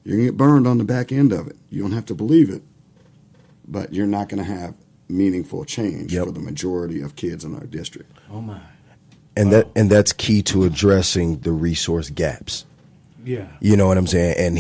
you're going to get burned on the back end of it. You don't have to believe it, but you're not going to have meaningful change for the majority of kids in our district. Oh my! And that's key to addressing the resource gaps. Yeah, you know what I'm saying. And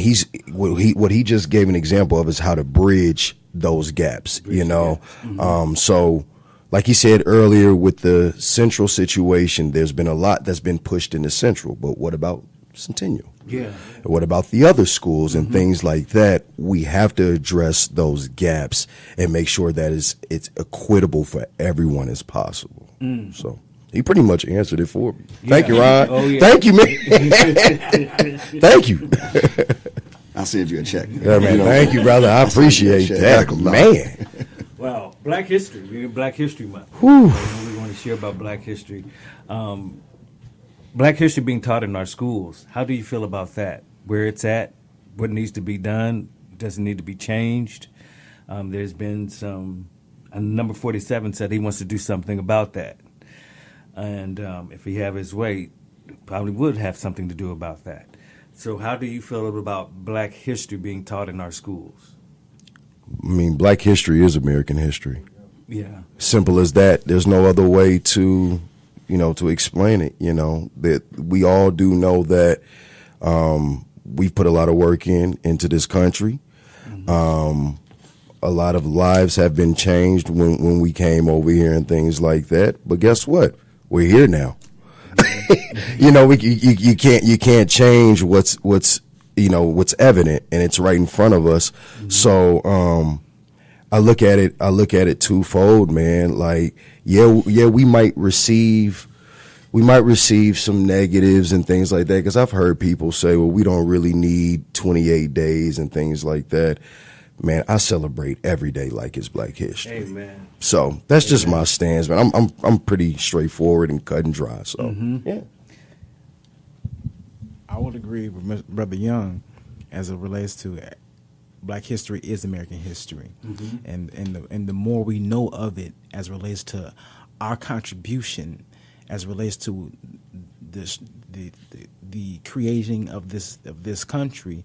what he just gave an example of is how to bridge those gaps. So like he said earlier, with the Central situation, there's been a lot that's been pushed into Central. But what about Centennial? Yeah. What about the other schools and things like that? We have to address those gaps and make sure that it's equitable for everyone as possible. So he pretty much answered it for me. Yeah. Thank you, Ron. Oh, yeah. Thank you, man. Thank you. I'll send you a check. Yeah, man. Thank you, brother. I appreciate that, man. Wow, Black History. We're in Black History Month. We want to share about Black History. Black history being taught in our schools. How do you feel about that? Where it's at? What needs to be done? Does it need to be changed? There's been number 47 said he wants to do something about that. And if he have his way, probably would have something to do about that. So how do you feel about Black history being taught in our schools? I mean, Black history is American history. Yeah. Simple as that. There's no other way to, to explain it. That we all do know that we've put a lot of work into this country. A lot of lives have been changed when we came over here and things like that. But guess what? We're here now. You can't change what's evident, and it's right in front of us. So I look at it twofold, man. Like, we might receive some negatives and things like that, because I've heard people say, well, we don't really need 28 days and things like that. Man, I celebrate every day like it's Black History. Amen. So that's just my stance, man. I'm pretty straightforward and cut and dry. So yeah, I would agree with Brother Young as it relates to Black history is American history, and the more we know of it as it relates to our contribution, as it relates to this the creating of this country,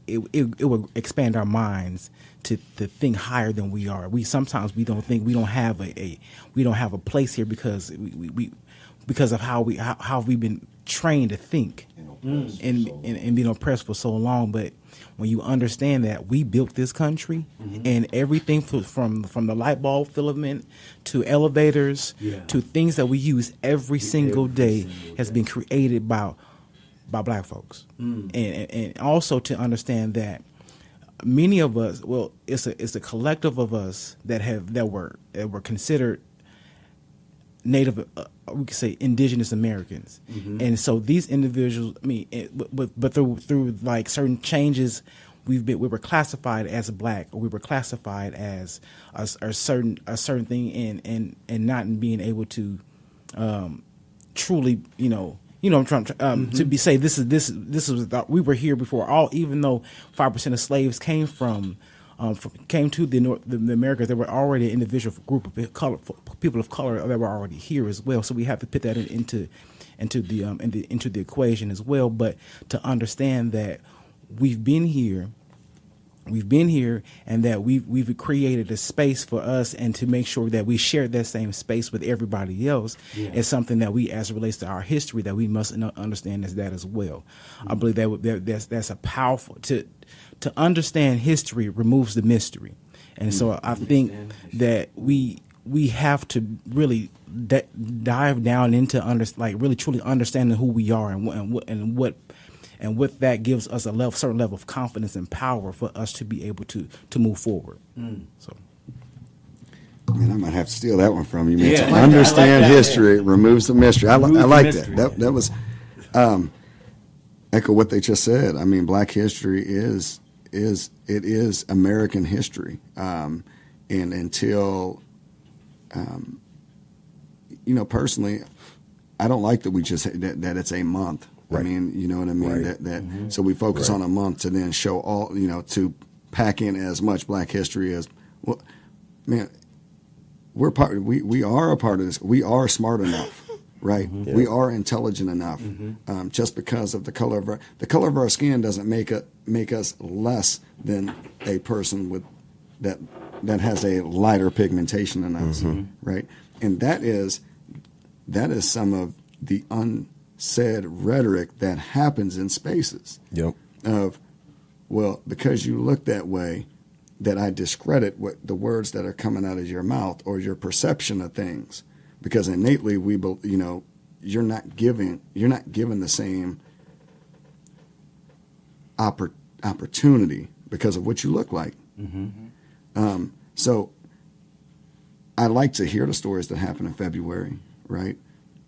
it will expand our minds to think higher than we are. We sometimes don't think we don't have a place here because of how we've been trained to think and been oppressed for so long. But when you understand that we built this country, and everything from the light bulb filament to elevators to things that we use every single day has been created by Black folks, and also to understand that many of us, well, it's a collective of us that were considered Native, we could say indigenous Americans, and so these individuals, but through like certain changes, we were classified as Black, or we were classified as a certain thing, and not being able to truly, I'm trying to be say this was we were here before even though 5% of slaves came came to the Americas. There were already an individual group of people of color that were already here as well. So we have to put that into the equation as well. But to understand that we've been here, and that we've created a space for us, and to make sure that we share that same space with everybody else is something that we, as it relates to our history, that we must understand as that as well. I believe that's a powerful to understand history removes the mystery, and so I think that we have to really dive down into really truly understanding who we are and what that gives us a certain level of confidence and power for us to be able to move forward. So, man, I might have to steal that one from you. Man. Yeah, To understand I like that, history removes the mystery. I Removes the like mystery. that. That was echo what they just said. I mean, Black history is American history, and until personally, I don't like that we just that it's a month. Right. I mean, you know what I mean? Right. So we focus on a month to then show all, to pack in as much Black history as, well, man, we are a part of this. We are smart enough, right? We are intelligent enough. Just because of the color of our skin doesn't make us less than a person with that has a lighter pigmentation than us, right? And that is some of the unsaid rhetoric that happens in spaces. Of, well, because you look that way, that I discredit what the words that are coming out of your mouth or your perception of things, because innately you're not given the same opportunity because of what you look like. So I like to hear the stories that happen in February, right?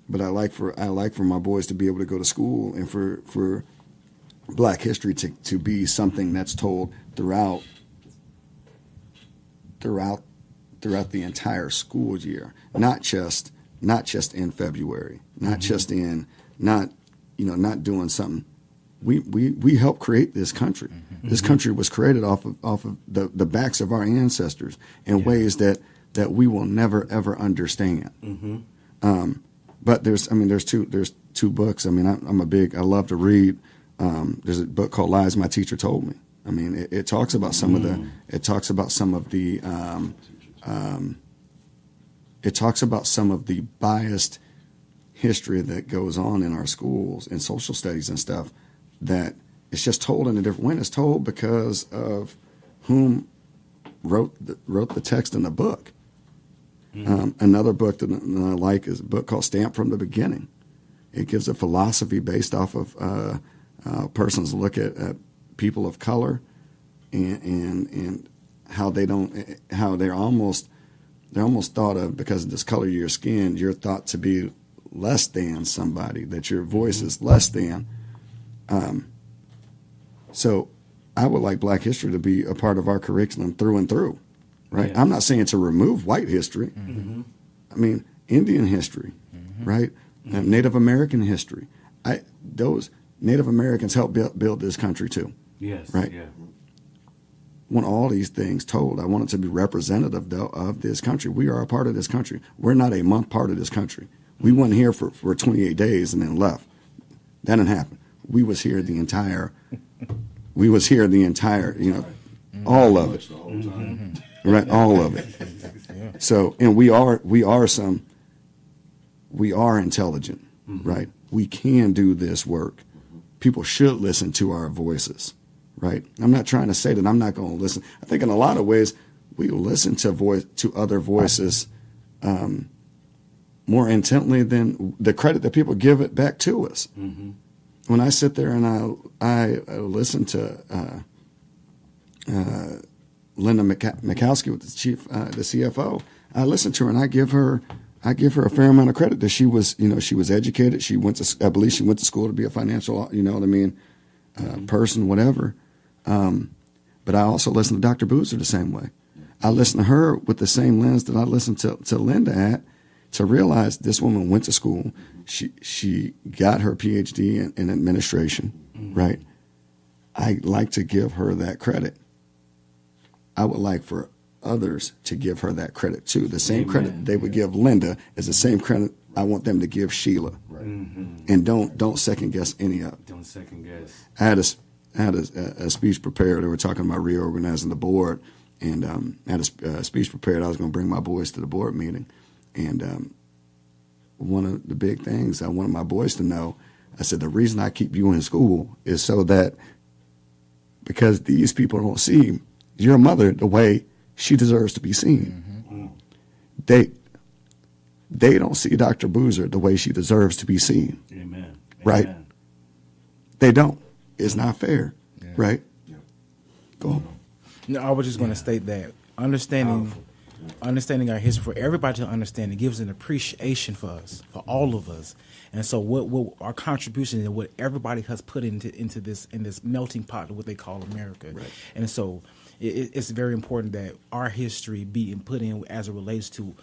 But I like for my boys to be able to go to school, and for Black history to be something that's told throughout the entire school year, not just in February, not just in not doing something. We helped create this country. This country was created off of the backs of our ancestors in ways that we will never ever understand. But there's two books. I mean, I love to read. There's a book called Lies My Teacher Told Me. I mean, it talks about some of the, it talks about some of the biased history that goes on in our schools and social studies and stuff, that it's just told in a different way. And it's told because of whom wrote the text in the book. Another book that I like is a book called Stamped from the Beginning. It gives a philosophy based off of a person's look at people of color and how they're almost thought of, because of this color of your skin, you're thought to be less than somebody, that your voice is less than. So I would like Black history to be a part of our curriculum through and through, right? Yes. I'm not saying to remove white history. I mean, Indian history, right? Native American history. Those Native Americans helped build this country too. Yes. Right. Yeah. I want all these things told. I want it to be representative of this country. We are a part of this country. We're not a month part of this country. We weren't here for 28 days and then left. That didn't happen. We was here the entire, all of it. Right, all of it. So, and we are intelligent, right? We can do this work. People should listen to our voices, right? I'm not trying to say that I'm not going to listen. I think in a lot of ways we listen to other voices more intently than the credit that people give it back to us. When I sit there and I listen to Linda Mikowski with the CFO, I listen to her and I give her a fair amount of credit that she was educated. I believe she went to school to be a financial, person, whatever. But I also listen to Dr. Boozer the same way. I listen to her with the same lens that I listen to Linda at, to realize this woman went to school. She got her PhD in administration, right? I like to give her that credit. I would like for others to give her that credit too. The same credit they would give Linda is the same credit I want them to give Sheila. Right. And don't second guess any of it. Don't second guess. I had a speech prepared. They were talking about reorganizing the board, and I had a speech prepared. I was going to bring my boys to the board meeting, and one of the big things I wanted my boys to know, I said, the reason I keep you in school is so that, because these people don't see your mother the way she deserves to be seen. They don't see Dr. Boozer the way she deserves to be seen. Amen. Right? Amen. They don't. It's not fair. Yeah. Right? Yeah. Go on. No, I was just going to state that understanding our history, for everybody to understand, it gives an appreciation for us, for all of us. And so what our contribution and what everybody has put into this melting pot of what they call America. Right. And so it's very important that our history be put in as it relates to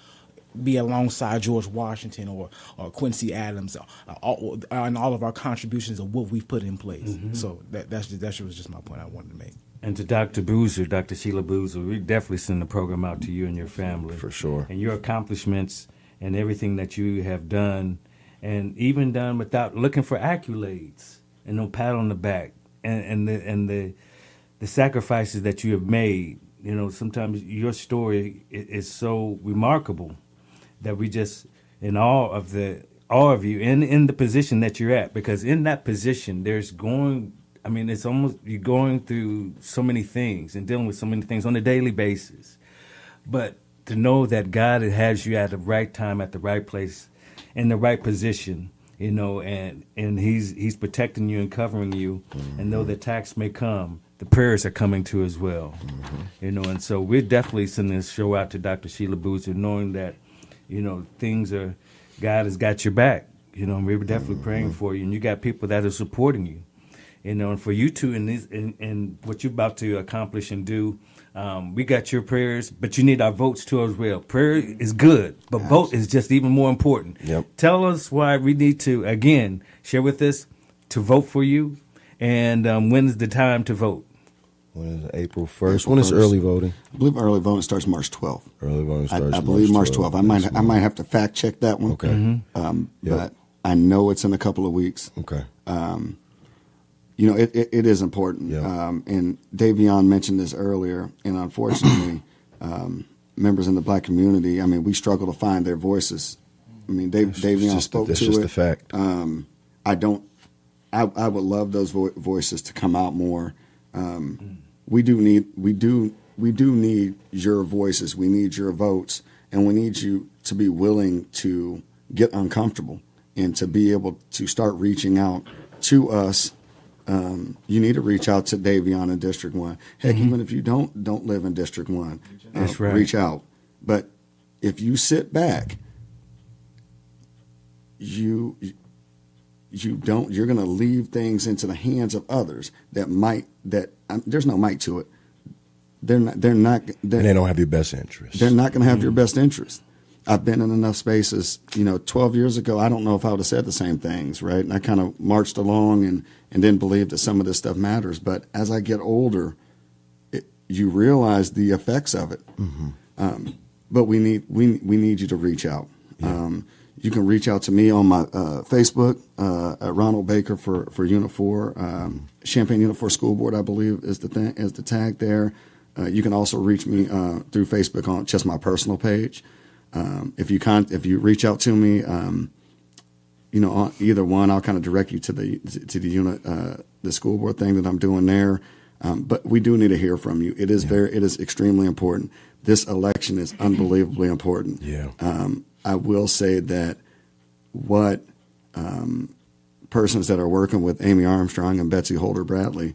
be alongside George Washington or Quincy Adams, and all of our contributions of what we've put in place. So that was just my point I wanted to make. And to Dr. Boozer, Dr. Sheila Boozer, we definitely send the program out to you and your family. For sure. And your accomplishments and everything that you have done, and even done without looking for accolades and no pat on the back, and the sacrifices that you have made. You know, sometimes your story is so remarkable that we just in awe of you and in the position that you're at, because in that position it's almost you're going through so many things and dealing with so many things on a daily basis. But to know that God has you at the right time, at the right place, in the right position, and He's protecting you and covering you, and though the attacks may come, the prayers are coming too as well. And so we're definitely sending this show out to Dr. Sheila Boozer, knowing that, God has got your back. And we're definitely praying for you, and you got people that are supporting you. And for you two and what you're about to accomplish and do, we got your prayers, but you need our votes too as well. Prayer is good, but vote is just even more important. Yep. Tell us why we need to, again, share with us to vote for you, and when is the time to vote? When is it? April 1st? When is early voting? I believe early voting starts March 12th. Early voting starts I believe March 12th. 12th. I might have to fact check that one. Okay. But I know it's in a couple of weeks. Okay. You know, it is important. Yeah. And Davion mentioned this earlier, and unfortunately, members in the black community, I mean, we struggle to find their voices. I mean, Davion spoke to it. That's just the fact. I would love those voices to come out more. We do need your voices. We need your votes, and we need you to be willing to get uncomfortable and to be able to start reaching out to us. You need to reach out to Davion in District 1. Heck, even if you don't live in District 1, That's right. reach out. But if you sit back, you're going to leave things into the hands of others there's no might to it. And they don't have your best interest. They're not going to have your best interest. I've been in enough spaces, 12 years ago, I don't know if I would have said the same things, right? And I kind of marched along and didn't believe that some of this stuff matters. But as I get older, you realize the effects of it. Mm-hmm. But we need you to reach out. Yeah. You can reach out to me on my Facebook at Ronald Baker for Unit 4. Champaign Unit 4 School Board, I believe, is the tag there. You can also reach me through Facebook on just my personal page. If you reach out to me, on either one, I'll kind of direct you to the unit, the school board thing that I'm doing there. But we do need to hear from you. It is it is extremely important. This election is unbelievably important. Yeah. I will say that what persons that are working with Amy Armstrong and Betsy Holder Bradley,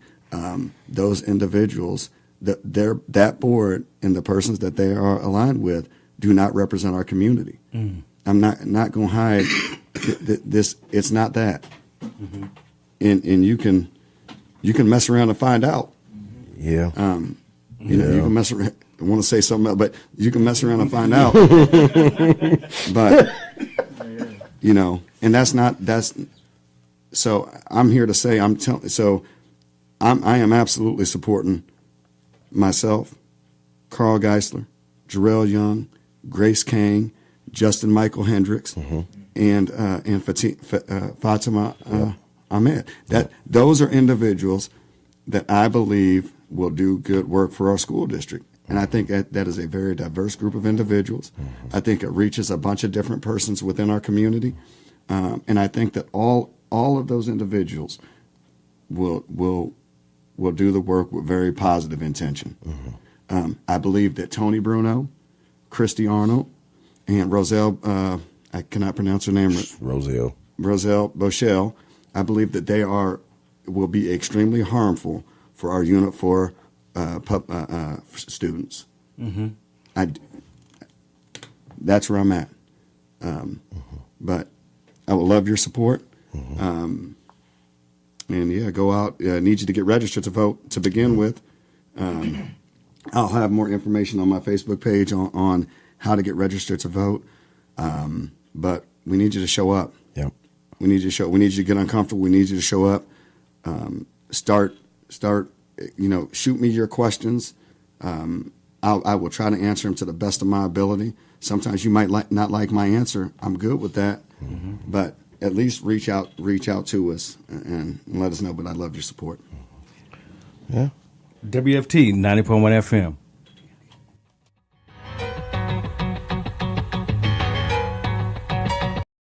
those individuals, that board and the persons that they are aligned with do not represent our community. Mm. I'm not going to hide this. It's not that. Mm-hmm. And you can mess around and find out. Yeah. You can mess around. I want to say something else, but you can mess around and find out. But and that's so I'm here to say I am absolutely supporting myself, Carl Geisler, Jarrell Young, Grace Kane, Justin Michael Hendricks, mm-hmm. and Fatima Ahmed. Those are individuals that I believe will do good work for our school district. And I think that is a very diverse group of individuals. Mm-hmm. I think it reaches a bunch of different persons within our community. And I think that all of those individuals will do the work with very positive intention. Mm-hmm. I believe that Tony Bruno, Christy Arnold, and Roselle, I cannot pronounce her name. Roselle Boschel, I believe that they will be extremely harmful for our Unit 4 students. Mm-hmm. That's where I'm at. But I would love your support. Mm-hmm. And go out. I need you to get registered to vote to begin with. I'll have more information on my Facebook page on how to get registered to vote. But we need you to show up. Yep. We need you to get uncomfortable. We need you to show up. Start. Shoot me your questions. I will try to answer them to the best of my ability. Sometimes you might not like my answer. I'm good with that. Mm-hmm. But at least reach out to us and let us know. But I love your support. Yeah. WFT 90.1 FM.